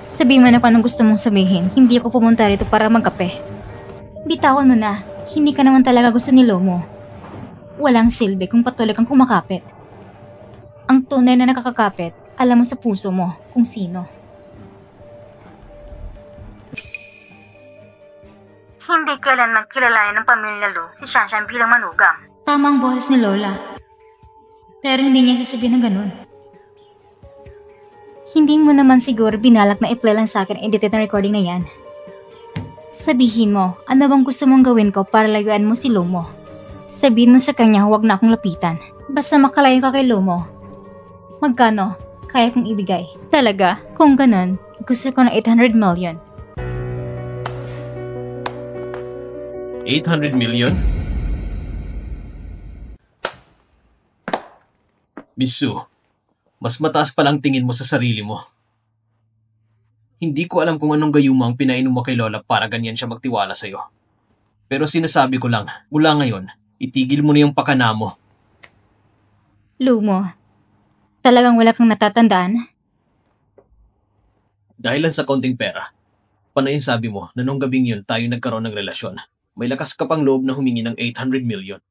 Sabihin mo na kung anong gusto mong sabihin. Hindi ako pumunta rito para magkape. Bitawan mo na. Hindi ka naman talaga gusto ni Lumo. Walang silbi kung patuloy kang kumakapit. Ang tunay na nakakakapit, alam mo sa puso mo kung sino. Hindi kailanman kilalanin ng pamilya Lu si Shanshan bilang manugang. Tama ang boses ni Lola. Pero hindi niya sasabihin ng ganun. Hindi mo naman siguro binalak na i-play lang sa akin ang edited na recording na yan. Sabihin mo, ano bang gusto mong gawin ko para layuan mo si Lumo? Sabihin mo sa kanya huwag na akong lapitan. Basta makalayo ka kay Lumo. Magkano? Kaya kong ibigay. Talaga? Kung ganun, gusto ko ng 800 million.
800 million? Miss Su, mas mataas pa lang tingin mo sa sarili mo. Hindi ko alam kung anong gayuma ang pinainom mo kay Lola para ganyan siya magtiwala sa'yo. Pero sinasabi ko lang, mula ngayon, itigil mo na yung pakana mo.
Lumo, talagang wala kang natatandaan?
Dahil lang sa konting pera, panayin sabi mo na nung gabing yun tayo nagkaroon ng relasyon. May lakas ka pang loob na humingi ng 800 million.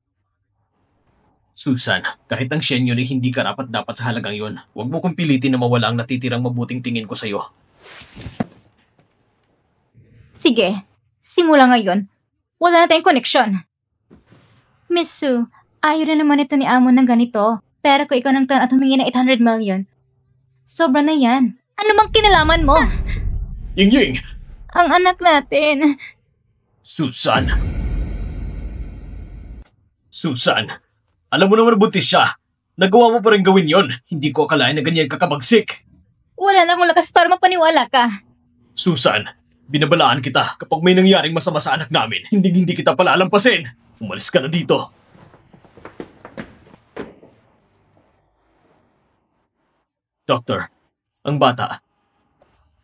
Susan, kahit ang shen yun ay hindi karapat dapat sa halagang yun. Huwag mo kong pilitin na mawala ang natitirang mabuting tingin ko sa'yo.
Sige, simula ngayon, wala na tayong koneksyon. Miss Su, ayaw na naman ito ni Amo ng ganito. Pero kung ikaw nang tan at humingi ng 800 million, sobra na yan. Ano bang kinalaman mo?
Ying-Ying!
Ang anak natin.
Susan! Susan! Alam mo naman na buntis siya. Nagawa mo pa rin gawin yon. Hindi ko akalain na ganyan kakabagsik.
Wala na akong lakas para mapaniwala ka.
Susan, binabalaan kita kapag may nangyaring masama sa anak namin. Hindi kita palalampasin. Umalis ka na dito. Doctor, ang bata.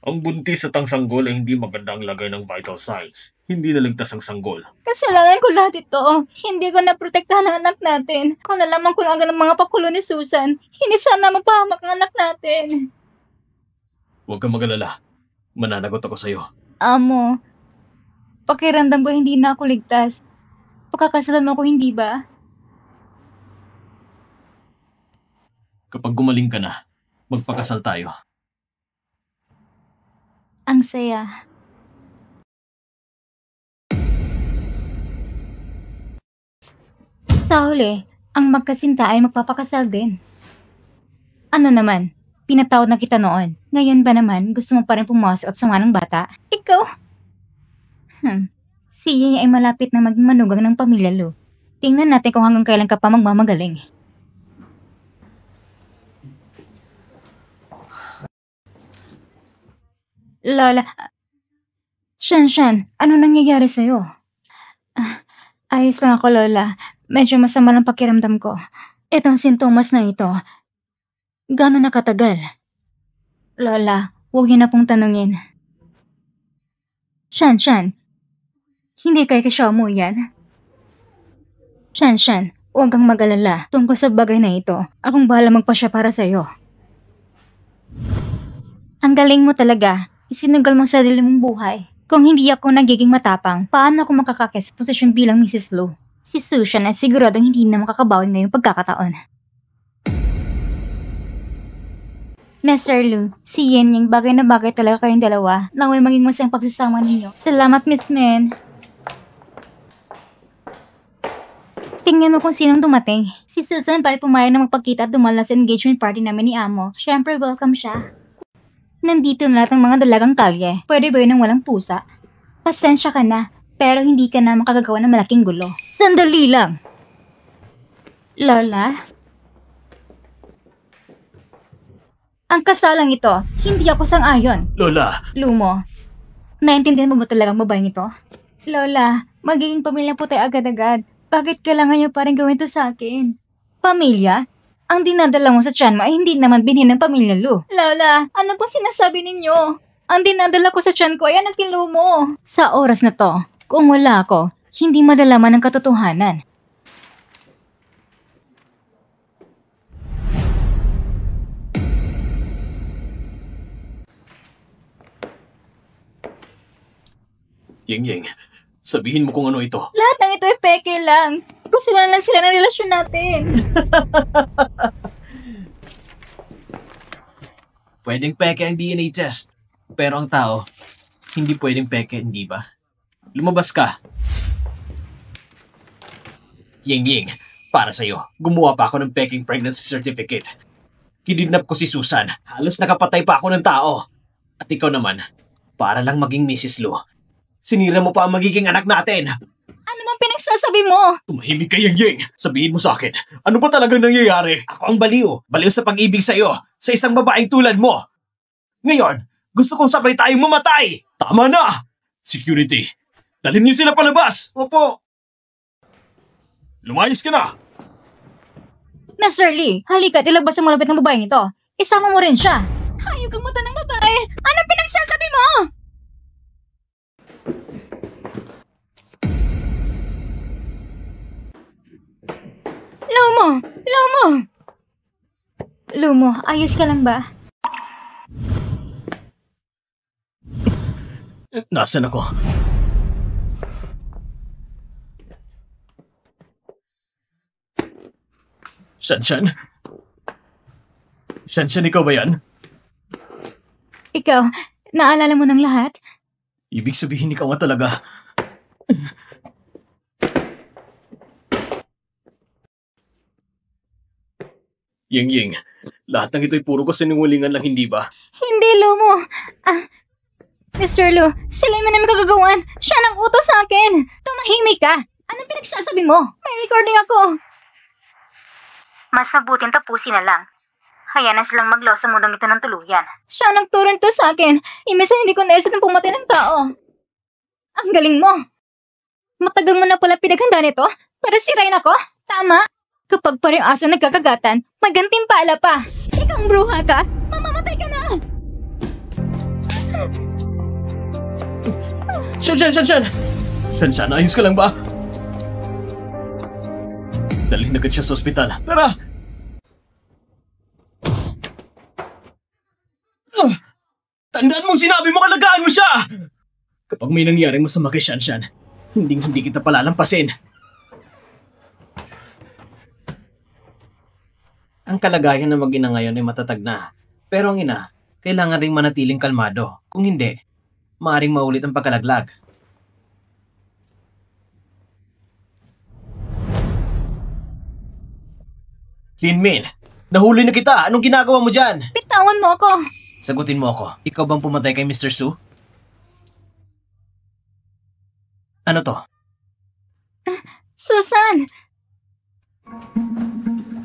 Ang buntis at ang sanggol ay hindi magandang lagay ng vital signs. Hindi naligtas ang sanggol.
Kasalanan ko lahat ito. Hindi ko naprotektahan ang anak natin. Kung nalaman ko na agad ng mga pakulo ni Susan, hindi sana magpahamak ang anak natin.
Huwag kang mag-alala. Mananagot ako sa'yo.
Amo, pakiramdam ko hindi na ako ligtas. Pagkakasalan mo ko, hindi ba?
Kapag gumaling ka na, magpakasal tayo.
Ang saya. Sa huli, ang magkasinta ay magpapakasal din. Ano naman, pinatawad na kita noon. Ngayon ba naman, gusto mo pa rin pumasok at sama ng bata? Ikaw? Si Ying ay malapit na maging manugang ng pamilya Lu. Tingnan natin kung hanggang kailan ka pa magmamagaling. Lola, Shanshan, ano nangyayari sa'yo? Ayos lang ako, Lola. Medyo masama lang pakiramdam ko. Itong sintomas na ito, gano'n na katagal? Lola, huwag niyo na pong tanungin. Shanshan, hindi kay kasyaw mo yan? Shanshan, huwag kang mag-alala tungkol sa bagay na ito. Akong bahala magpasya para sa'yo. Ang galing mo talaga. Isinugal mo sa sarili mong buhay. Kung hindi ako nagiging matapang, paano ako makakakit sa posisyon bilang Mrs. Lu? Si Sushan ay siguradong hindi na makakabawi ngayong pagkakataon. Mr. Lu, si Yen Yang bagay na bagay talaga kayong dalawa. Naway maging masayang pagsasama ninyo. Salamat, Miss Min. Tingnan mo kung sinong dumating. Si Susan pala pumayag na magpagkita at dumala sa engagement party namin ni Amo. Siyempre, welcome siya. Nandito na lahat ng mga dalagang kalye. Pwede ba yun ng walang pusa? Pasensya ka na, pero hindi ka na makagagawa ng malaking gulo. Sandali lang. Lola? Ang kasalang ito, hindi ako sang-ayon.
Lola!
Lumo, naintindihan mo ba talagang babaeng ito? Lola, magiging pamilya po tayo agad-agad. Bakit kailangan niyo pa rin gawin to sa akin? Pamilya? Ang dinadala mo sa tiyan mo ay hindi naman binhin ng pamilya Lu. Lola, ano po sinasabi ninyo? Ang dinadala ko sa tiyan ko ay anak ni Lumo. Sa oras na to, kung wala ako, hindi madalaman ng katotohanan.
Ying, sabihin mo kung ano ito.
Lahat ng ito ay peke lang. Gusto lang sila ng relasyon natin.
Pwedeng peke ang DNA test. Pero ang tao, hindi pwedeng peke, hindi ba? Lumabas ka. Ying, para sa'yo, gumawa pa ako ng peking pregnancy certificate. Kidnap ko si Susan. Halos nakapatay pa ako ng tao. At ikaw naman, para lang maging Mrs. Lu. Sinira mo pa ang magiging anak natin.
Ano bang pinagsasabi mo?
Tumahimik ka, Ying. Sabihin mo sa akin, ano ba talagang nangyayari? Ako ang baliw. Baliw sa pag-ibig sa'yo, sa isang babaeng tulad mo. Ngayon, gusto kong sabay tayong mamatay. Tama na! Security, dalhin niyo sila palabas. Opo. Lumayas ka na.
Mr. Lee, halika at ilabas ang malapit ng babaeng ito. Isama mo rin siya. Hayop kang mata ng babae. Anong pinagsasabi mo? Lumo, ayos ka lang ba?
Nasaan ako? Shanshan? Shanshan, ikaw ba yan?
Ikaw, naalala mo ng lahat?
Ibig sabihin ikaw nga talaga. Ying, lahat ng ito'y puro kasinungalingan lang, hindi ba?
Hindi, Lumo. Mr. Lu, sila yung namin kagagawan. Siya nang utos sa akin. Tumahimik ka. Anong pinagsasabi mo? May recording ako. Mas mabuting tapusin na lang. Hayaan na silang maglaw sa mundong ito ng tuluyan. Siya nagturo nito sa akin. Imbes na hindi ko naisip ng pumatay ng tao. Ang galing mo. Matagal mo na pala pinaghanda nito para sirain ako. Tama. Kapag parang aso nagkakagatan, may gantimpala pa. Ikaw ang bruha ka. Mamamatay ka na.
Shanshan, ayos ka lang ba? Dalhin agad siya sa ospital. Tara! Tandaan mong sinabi mo, kalagaan mo siya! Kapag may nangyaring masama kay Shanshan, hindi kita palalampasin. Ang kalagayan ng mag-ina ngayon ay matatag na. Pero ang ina, kailangan ring manatiling kalmado. Kung hindi, maaaring maulit ang pagkalaglag. Linmin, nahuli na kita. Anong ginagawa mo dyan?
Bitawan mo ako.
Sagutin mo ako. Ikaw bang pumatay kay Mr. Su? Ano to?
Susan!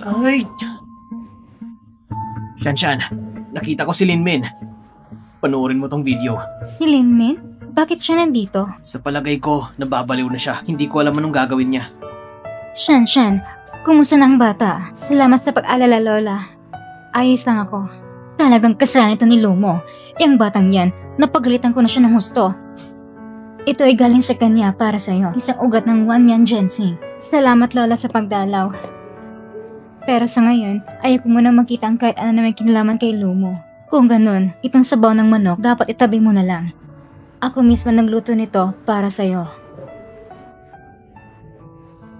Ay! Shanshan, nakita ko si Linmin. Panoorin mo tong video.
Si Linmin? Bakit siya nandito?
Sa palagay ko, nababaliw na siya. Hindi ko alam anong gagawin niya.
Shanshan, kumusta na ang bata? Salamat sa pag-alala, Lola. Ayos lang ako. Talagang kasalanan ito ni Lumo. Yang batang yan, napagalitan ko na siya ng husto. Ito ay galing sa kanya para sa'yo. Isang ugat ng Wanyan Ginseng. Salamat, Lola, sa pagdalaw. Pero sa ngayon, ayaw ko muna makita ang kahit ano naman kinalaman kay Lumo. Kung ganun, itong sabaw ng manok dapat itabi mo na lang. Ako mismo nagluto nito para sa'yo.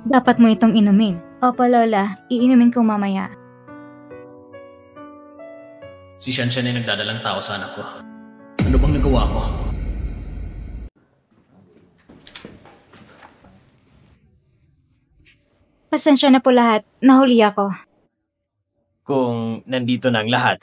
Dapat mo itong inumin. Opo, Lola. Iinumin ko mamaya.
Si Shanshan ay nagdadalang tao sa anak ko. Ano bang nagawa ko?
Pasensya na po lahat. Nahuli ako.
Kung nandito na ang lahat,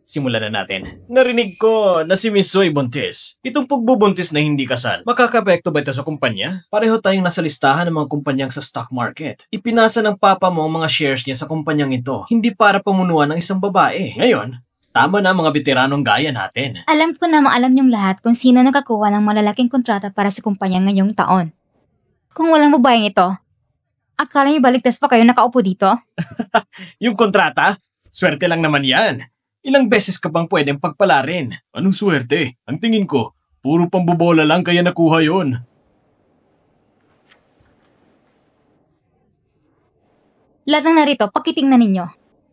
simulan na natin. Narinig ko na si Miss Soy buntis. Itong pagbubuntis na hindi kasal, makakapekto ba ito sa kumpanya? Pareho tayong nasa listahan ng mga kumpanyang sa stock market. Ipinasa ng papa mo ang mga shares niya sa kumpanyang ito, hindi para pamunuan ng isang babae. Ngayon, tama na mga veteranong gaya natin.
Alam ko na maalam niyong lahat kung sino nakakuha ng malalaking kontrata para sa kumpanya ngayong taon. Kung walang babaeng ito, akala niyo baligtas pa kayo nakaupo dito?
Yung kontrata? Swerte lang naman yan. Ilang beses ka bang pwedeng pagpalarin? Anong swerte? Ang tingin ko, puro pambobola lang kaya nakuha yon.
Lahat ng narito, pakitingnan ninyo.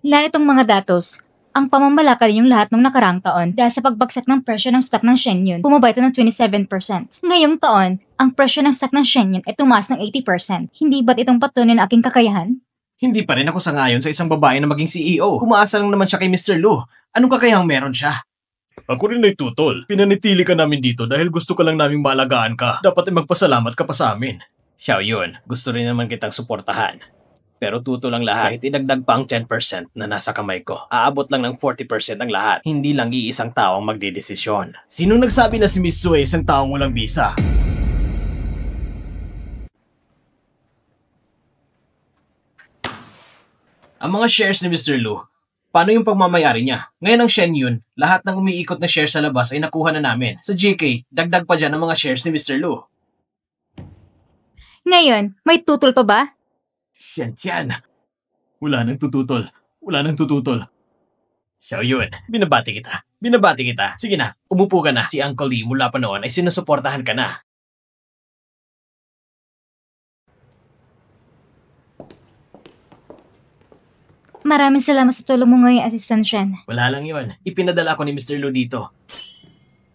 Lahat itong mga datos, ang pamamalakad yung lahat ng nakaraang taon dahil sa pagbagsak ng presyo ng stock ng Shenyun, bumaba ito ng 27%. Ngayong taon, ang presyo ng stock ng Shenyun ay tumaas ng 80%. Hindi ba't itong patunay na aking kakayahan?
Hindi pa rin ako sangayon sa isang babae na maging CEO. Umaasa lang naman siya kay Mr. Lu. Anong kakayahang meron siya? Ako rin ay tutol. Pinanitili ka namin dito dahil gusto ka lang naming maalagaan ka. Dapat ay magpasalamat ka pa sa amin. Xiao Yun, gusto rin naman kitang suportahan. Pero tutol ang lahat. Kahit idagdag pa ang 10% na nasa kamay ko, aabot lang ng 40% ang lahat. Hindi lang iisang tao ang magdidesisyon. Sino nagsabi na si Miss Su ay isang taong walang bisa? Ang mga shares ni Mr. Lu, paano yung pagmamayari niya? Ngayon ang Shenyun, lahat ng umiikot na shares sa labas ay nakuha na namin. Sa GK, dagdag pa dyan ang mga shares ni Mr. Lu.
Ngayon, may tutol pa ba?
Tiyan. Wala nang tututol. Wala nang tututol. Xiao Yun, binabati kita. Sige na, umupo ka na. Si Uncle Lee mula pa noon ay sinusuportahan ka na.
Maraming salamat sa tulong mo ngayon, Assistant Shen.
Wala lang yun. Ipinadala ko ni Mr. Lu dito.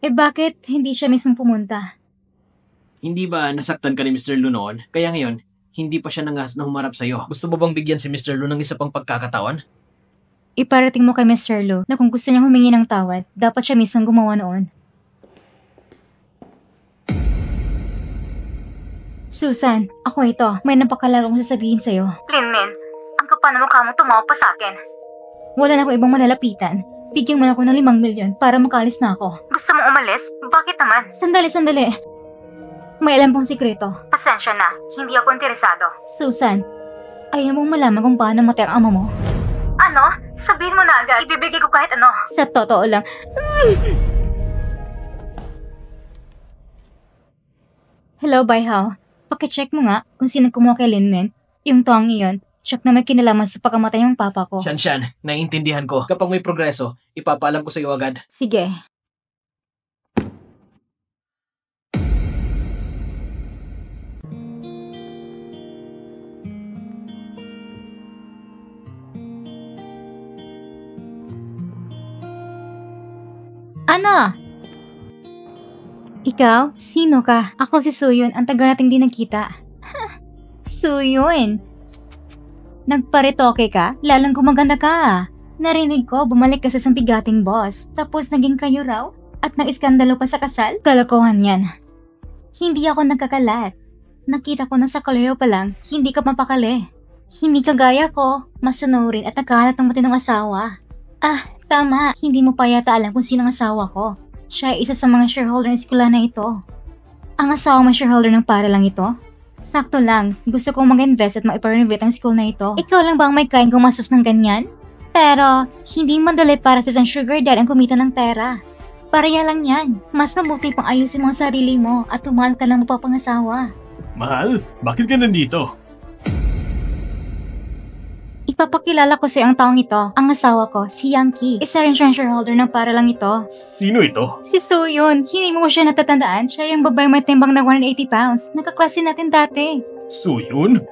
Bakit hindi siya mismo pumunta?
Hindi ba nasaktan ka ni Mr. Lu noon? Kaya ngayon, hindi pa siya nangas na humarap sa'yo. Gusto mo bang bigyan si Mr. Lu ng isa pang pagkakataon?
Iparating mo kay Mr. Lu na kung gusto niyang humingi ng tawad, dapat siya mismo gumawa noon. Susan, ako ito. May napakalagong sasabihin sa'yo. Linmin, ang kapal na mukha mo tumawa pa sa'kin. Wala na akong ibang malalapitan. Bigyan mo na ako ng 5 milyon para makalis na ako. Gusto mo umalis? Bakit naman? Sandali. May alam pong sikreto. Pasensya na, hindi ako interesado. Susan, ayaw mong malaman kung paano matay ang ama mo? Ano? Sabihin mo na agad. Ibibigay ko kahit ano. Sa totoo lang. Hello, Baihao. Pakicheck mo nga kung sino kumuha kay Linmin. Yung tong iyon, check na may kinalaman sa pagkamatay ng papa ko.
Shanshan, naiintindihan ko. Kapag may progreso, ipapaalam ko sa iyo agad.
Sige. Ano? Ikaw? Sino ka? Ako si Suyun, ang taga nating di nagkita. Suyun? Nagparitoke ka? Lalang gumaganda ka. Narinig ko, bumalik ka sa isang bigating boss. Tapos naging kayo raw? At nag-iskandalo pa sa kasal? Kalokohan yan. Hindi ako nagkakalat. Nakita ko na sa kalayo pa lang, hindi ka mapakali. Hindi ka gaya ko, masunurin at nagkahanap ng matinong asawa. Tama, hindi mo pa yata alam kung sino ang asawa ko. Siya ay isa sa mga shareholder ng eskwela na ito. Ang asawa mo shareholder ng para lang ito? Sakto lang, gusto kong mag-invest at maipa-renovate ang school na ito. Ikaw lang ba ang may kain gumastos ng ganyan? Pero, hindi madali para sa isang sugar dad ang kumita ng pera. Pareha lang yan. Mas mabuti pang ayusin mo ang sarili mo at tumahal ka ng mapapangasawa.
Mahal, bakit ka nandito?
Ipapakilala ko sa ang taong ito, ang asawa ko, si Yang Ki. Isa rin siyang shareholder ng para lang ito.
Sino ito?
Si Suyun, hindi mo siya natatandaan? Siya yung babae may timbang na 180 pounds. Nakaklase natin dati.
Suyun?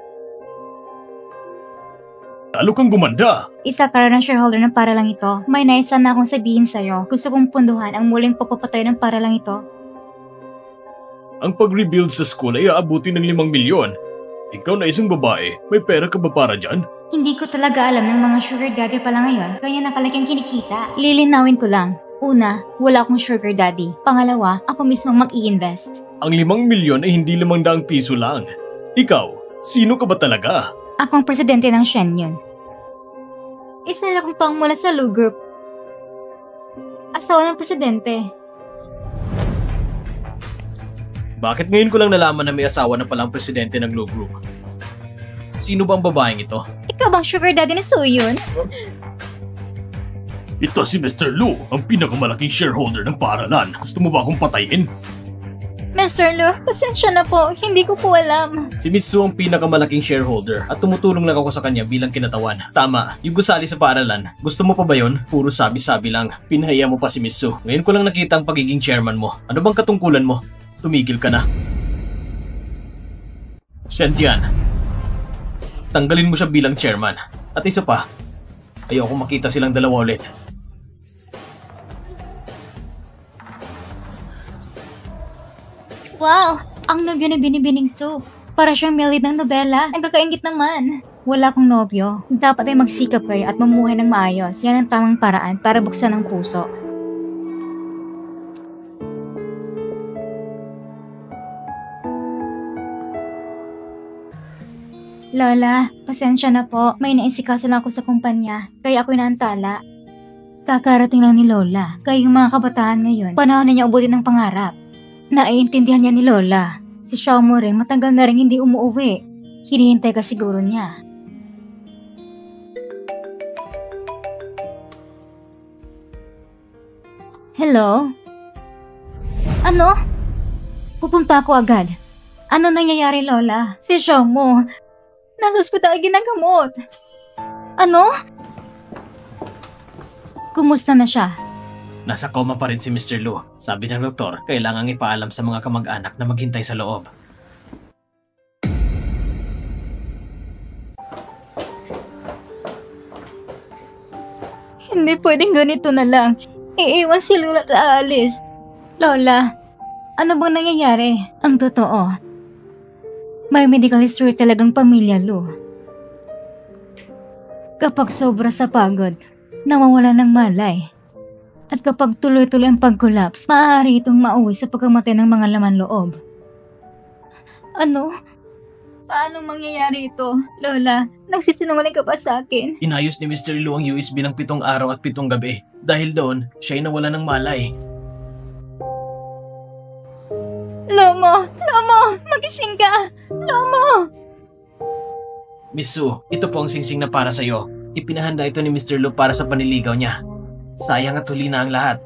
Lalo kang gumanda.
Isa ka rin ng shareholder ng para lang ito. May naisa na akong sabihin sa'yo. Gusto kong punduhan ang muling pagpapatay ng para lang ito.
Ang pag-rebuild sa school ay aabuti ng 5 milyon. Ikaw na isang babae, may pera ka ba para dyan?
Hindi ko talaga alam ng mga sugar daddy pala ngayon, kaya nakalaking kinikita. Lilinawin ko lang. Una, wala akong sugar daddy. Pangalawa, ako mismo mag-i-invest.
Ang 5 milyon ay hindi 500 piso lang. Ikaw, sino ka ba talaga?
Akong presidente ng Shen yun. Isa na akong taong mula sa Lu Group. Asawa ng presidente.
Bakit ngayon ko lang nalaman na may asawa na palang presidente ng Lu Group? Sino bang babaeng ito?
Ikaw bang sugar daddy ni Suyun?
Ito si Mr. Lu, ang pinakamalaking shareholder ng paaralan. Gusto mo ba akong patayin?
Mr. Lu, pasensya na po. Hindi ko po alam.
Si Miss Su ang pinakamalaking shareholder at tumutulong lang ako sa kanya bilang kinatawan. Tama, yung gusali sa paaralan. Gusto mo pa ba yun? Puro sabi-sabi lang. Pinahaya mo pa si Miss Su. Ngayon ko lang nakita ang pagiging chairman mo. Ano bang katungkulan mo? Tumigil ka na. Shen-tian, tanggalin mo siya bilang chairman. At isa pa, ayoko makita silang dalawa ulit.
Wow! Ang nobyo ni Binibining Soup. Para siyang may lead ng nobela. Ang kakaingit naman. Wala akong nobyo. Dapat ay magsikap kayo at mamuhay ng maayos. Yan ang tamang paraan para buksan ang puso. Lola, pasensya na po. May naisikaso lang ako sa kumpanya. Kaya ako'y naantala. Kakarating lang ni Lola. Kaya yung mga kabataan ngayon, panahon na niya ubutin ng pangarap. Naiintindihan niya ni Lola. Si Xiaomo rin matagal na rin hindi umuuwi. Hinihintay ka siguro niya. Hello? Ano? Pupunta ako agad. Ano nangyayari, Lola? Si Xiaomo. Nasa ospital ginagamot. Ano? Kumusta na siya?
Nasa coma pa rin si Mr. Lu. Sabi ng doktor, kailangang ipaalam sa mga kamag-anak na maghintay sa loob.
Hindi pwedeng ganito na lang. Iiwan si Lola at aalis. Lola, ano bang nangyayari? Ang totoo, may medical history talagang pamilya Lu. Kapag sobra sa pagod, nawawala ng malay. At kapag tuloy-tuloy ang pag-collapse, maaari itong mauwi sa pagkamatay ng mga laman loob. Ano? Paano mangyayari ito? Lola, nagsisinungaling ka pa sa akin?
Inayos ni Mr. Lu ang USB ng 7 araw at 7 gabi. Dahil doon, siya'y nawala ng malay.
Lomo! Lomo! Magising ka! Lomo!
Miss Su, ito po ang singsing na para sa'yo. Ipinahanda ito ni Mr. Lu para sa panliligaw niya. Sayang at huli na ang lahat.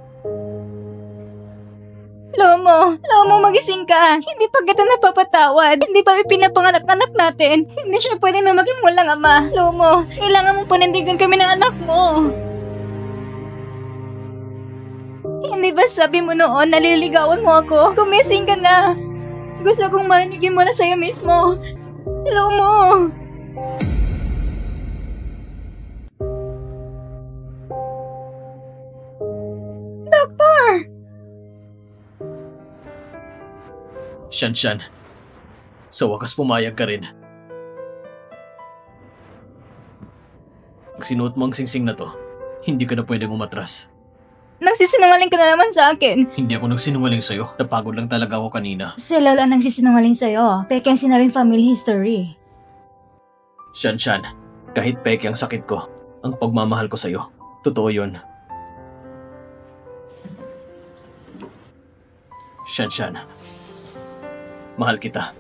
Lomo! Lomo, magising ka! Hindi pa kita napapatawad. Hindi pa ipinapanganak-anak natin. Hindi siya pwede na maging walang ama. Lomo, kailangan mong panindigan kami ng anak mo. Hindi ba sabi mo noon naliligawan mo ako? Gumising ka na. Gusto kong marinigin mo na sa'yo mismo. Lomo! Doktor!
Shan-shan, sa wakas pumayag ka rin. Pag sinuot mo ang singsing na to, hindi ka na pwedeng umatras.
Nagsisinungaling ka na naman sa akin.
Hindi ako nagsinungaling sa'yo. Napagod lang talaga ako kanina.
Si Lola ang nagsisinungaling sa'yo. Peke ang sinabing family history.
Shan-shan, kahit peke ang sakit ko, ang pagmamahal ko sa'yo, totoo yun. Shan-shan, mahal kita.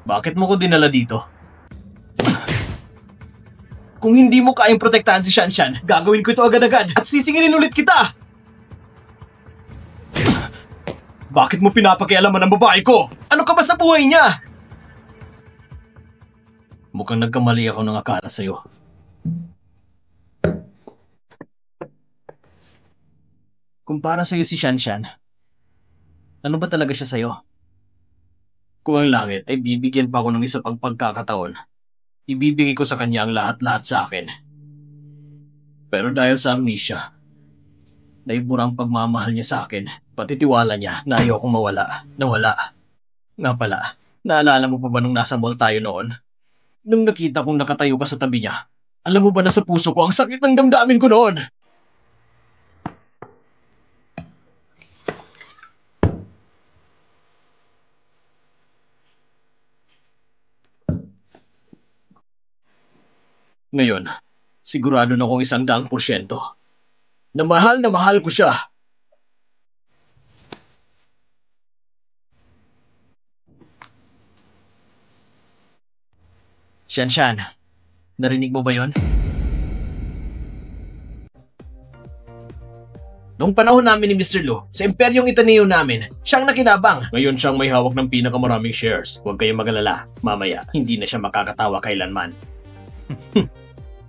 Bakit mo ko dinala dito? Kung hindi mo kayang protektahan si Shan-shan, gagawin ko ito agad-agad at sisingilin ulit kita! Bakit mo pinapakialaman ang babae ko? Ano ka ba sa buhay niya? Mukhang nagkamali ako ng akala sa'yo. Kung para sa'yo si Shan-shan, ano ba talaga siya sa'yo? Kung ang langit ay bibigyan pa ako ng isa pang pagkakataon, ibibigay ko sa kanya ang lahat-lahat sa akin. Pero dahil sa amnesia, naibura ang pagmamahal niya sa akin, pati tiwala niya na ayokong nawala. Nga pala, naalala mo pa ba nung nasa mall tayo noon? Nung nakita kong nakatayo ka sa tabi niya, alam mo ba na sa puso ko ang sakit ng damdamin ko noon? Ngayon, sigurado na akong 100% na mahal ko siya. Shanshan, narinig mo ba yon? Noong panahon namin ni Mr. Lu, sa imperyong itaneo namin, siyang nakinabang. Ngayon siyang may hawak ng pinakamaraming shares. Huwag kayong magalala, mamaya hindi na siya makakatawa kailanman.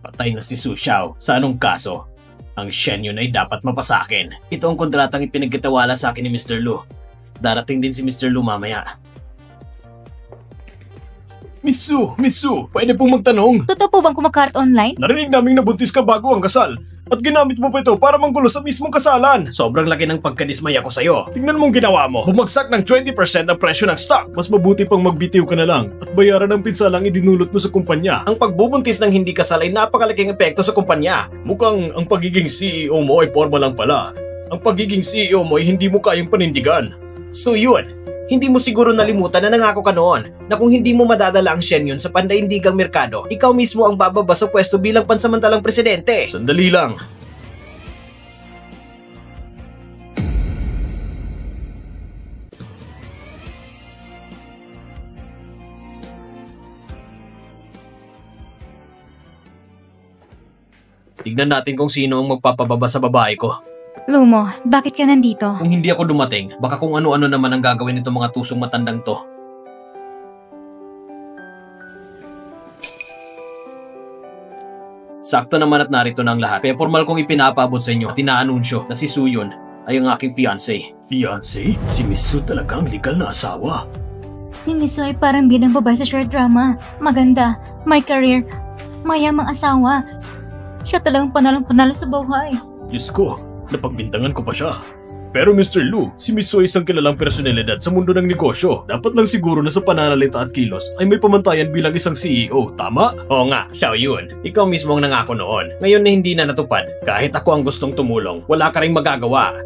Patay na si Su Xiao. Sa anong kaso? Ang Shen yun ay dapat mapasakin. Ito ang kontratang ipinagkatawala sa akin ni Mr. Lu. Darating din si Mr. Lu mamaya. Miss Su, pwede pong magtanong.
Totoo po bang kumakarat online?
Narinig naming nabuntis ka bago ang kasal. At ginamit mo pa ito para manggulo sa mismong kasalan. Sobrang laki ng pagkadismaya ko sa'yo. Tingnan mong ginawa mo. Bumagsak ng 20% ang presyo ng stock. Mas mabuti pang magbitiw ka na lang at bayaran ng pinsalang idinulot mo sa kumpanya. Ang pagbubuntis ng hindi kasal ay napakalaking epekto sa kumpanya. Mukhang ang pagiging CEO mo ay forma lang pala. Ang pagiging CEO mo ay hindi mo kayang panindigan. So yun. Hindi mo siguro nalimutan na nangako ka noon na kung hindi mo madadala ang Shen yun sa pandaindigang merkado, ikaw mismo ang bababa sa pwesto bilang pansamantalang presidente. Sandali lang. Tignan natin kung sino ang magpapababa sa babae ko.
Lumo, bakit ka nandito?
Kung hindi ako dumating, baka kung ano-ano naman ang gagawin nitong mga tusong matandang to. Sakto naman at narito na ang lahat. Kaya formal kong ipinapaabot sa inyo at inaanunsyo na si Suyun ay ang aking fiancé. Fiancé? Si Miss Su talagang legal na asawa.
Si Miso ay parang bidang babae sa short drama. Maganda, may career, mayamang asawa. Siya talagang panalong-panalo sa buhay.
Diyos ko, napagbintangan ko pa siya. Pero Mr. Lu, si Miss Su ay isang kilalang personalidad sa mundo ng negosyo. Dapat lang siguro na sa pananalita at kilos ay may pamantayan bilang isang CEO, tama? Oo nga, Xiao Yun. Ikaw mismo ang nangako noon. Ngayon na hindi na natupad, kahit ako ang gustong tumulong, wala ka ring magagawa.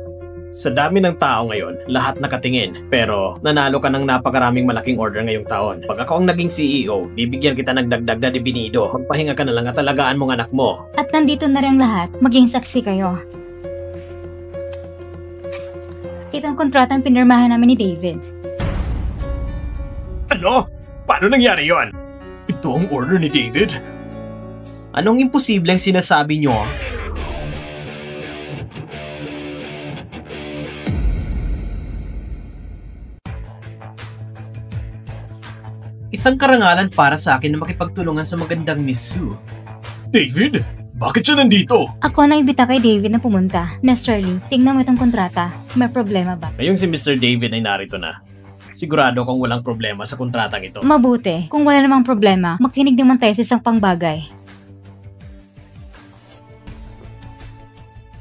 Sa dami ng tao ngayon, lahat nakatingin. Pero nanalo ka ng napakaraming malaking order ngayong taon. Pag ako ang naging CEO, bibigyan kita ng dagdag na dibinido. Magpahinga ka na lang at alagaan mong anak mo.
At nandito na rin lahat, maging saksi kayo. Ito ang kontratang pinirmahan namin ni David.
Ano? Paano nangyari yon? Ito ang order ni David? Anong imposibleng sinasabi nyo? Isang karangalan para sa akin na makipagtulungan sa magandang Miss Su. David? Bakit siya nandito?
Ako ang naimbita kay David na pumunta. Mr. Lee, tingnan mo itong kontrata. May problema ba?
Ngayong si Mr. David ay narito na. Sigurado kung walang problema sa kontratang ito.
Mabuti. Kung wala namang problema, makinig naman tayo sa isang pangbagay.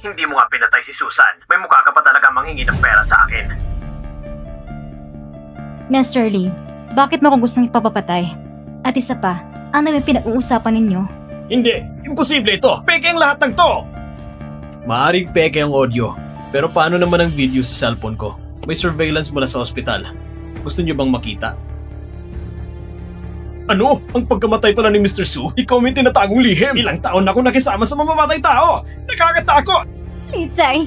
Hindi mo nga pinatay si Susan. May mukha ka pa talaga manghingi ng pera sa akin.
Mr. Lee, bakit mo akong gustong ipapapatay? At isa pa, ano yung pinag-uusapan ninyo?
Hindi! Imposible ito! Peke ang lahat ng to! Maaring peke ang audio. Pero paano naman ang video sa cellphone ko? May surveillance mula sa ospital. Gusto niyo bang makita? Ano? Ang pagkamatay pala ni Mr. Su, ikaw may tinatagong lihim. Ilang taon na ako nakisama sa mamamatay tao. Nakakatakot!
Lichay,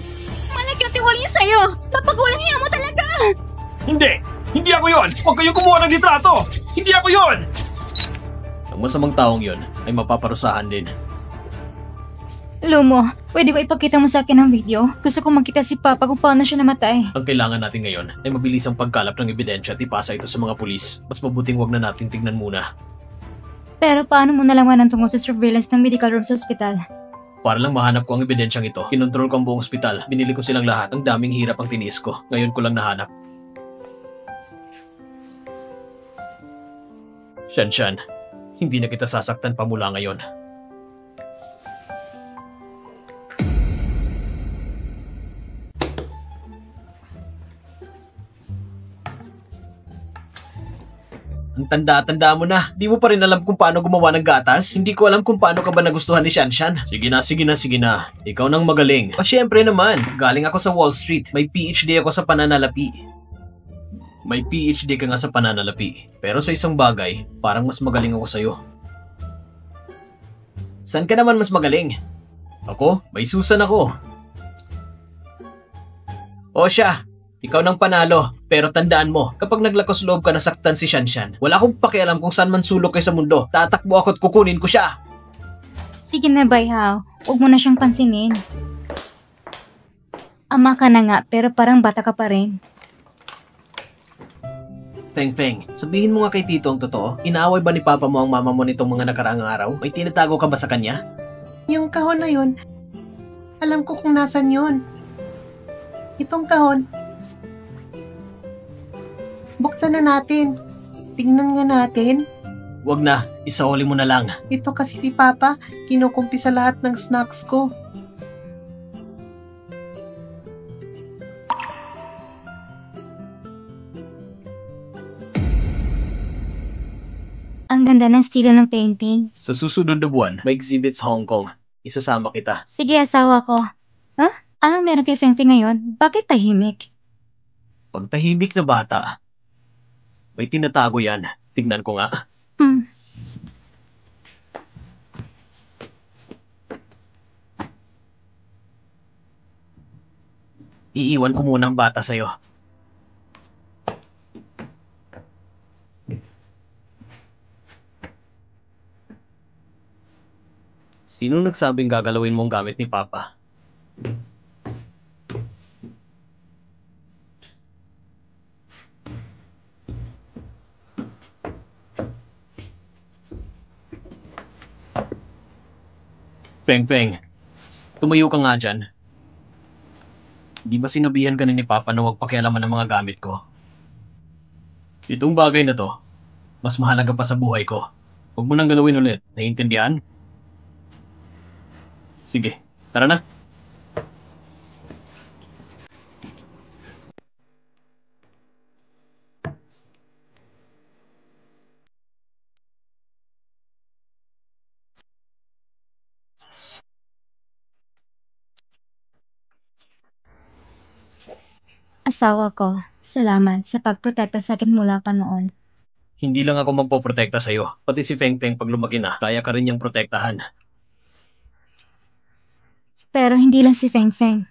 malagyan tiwali sa'yo. Papagulang hiya mo talaga!
Hindi! Hindi ako yon! Huwag kayong kumuha ng litrato! Hindi ako yon! Ang masamang taong yon ay mapaparusahan din.
Lumo, pwede ko ipakita mo sa akin ang video? Gusto kong makita si Papa kung paano siya namatay.
Ang kailangan natin ngayon ay mabilis ang pagkalap ng ebidensya at ipasa ito sa mga pulis. Mas mabuting wag na natin tignan muna.
Pero paano mo nalaman ang tungkol sa surveillance ng medical room sa ospital?
Para lang mahanap ko ang ebidensyang ito, kinontrol ko ang buong ospital. Binili ko silang lahat. Ang daming hirap ang tiniis ko. Ngayon ko lang nahanap. Shanshan, hindi na kita sasaktan pa mula ngayon. Ang tanda-tanda mo na. Di mo pa rin alam kung paano gumawa ng gatas? Hindi ko alam kung paano ka ba nagustuhan ni Shanshan. Sige na, sige na, sige na. Ikaw nang magaling. O syempre naman, galing ako sa Wall Street. May PhD ako sa pananalapi. May PhD ka nga sa pananalapi. Pero sa isang bagay, parang mas magaling ako sa'yo. Saan ka naman mas magaling? Ako? May susan ako. O siya, ikaw nang panalo. Pero tandaan mo, kapag naglakos loob ka nasaktan si Shanshan, wala akong pakialam kung saan man sulok kay sa mundo. Tatakbo ako at kukunin ko siya.
Sige na, Baihao. Huwag mo na siyang pansinin. Ama ka na nga, pero parang bata ka pa rin.
Feng Feng, sabihin mo nga kay Tito ang totoo. Inaaway ba ni Papa mo ang mama mo nitong mga nakaraang araw? May tinatago ka ba sa kanya?
Yung kahon na yun, alam ko kung nasan yun. Itong kahon, buksan na natin. Tingnan nga natin.
Wag na, isauli mo na lang.
Ito kasi si Papa, kinukumpi sa lahat ng snacks ko.
Ang ganda ng estilo ng painting.
Sa susunod na buwan, may exhibit sa Hong Kong. Isasama kita.
Sige, asawa ko. Huh? Anong meron kay Feng Feng ngayon? Bakit tahimik?
Pag tahimik na bata, may tinatago yan. Tignan ko nga. Iiwan ko muna ang bata sa'yo. Sino nagsabing gagalawin mong gamit ni Papa? Peng Peng, tumayo ka nga dyan. Di ba sinabihan ka ni Papa na huwag pakialaman ng mga gamit ko? Itong bagay na to, mas mahalaga pa sa buhay ko. Huwag mo nang galawin ulit, naiintindihan? Sige, tara na.
Asawa ko, salamat sa pagprotekta sa akin mula pa noon.
Hindi lang ako magpoprotekta sa'yo. Pati si Feng Feng pag lumaki na, kaya ka rin niyang protektahan.
Pero hindi lang si Feng Feng.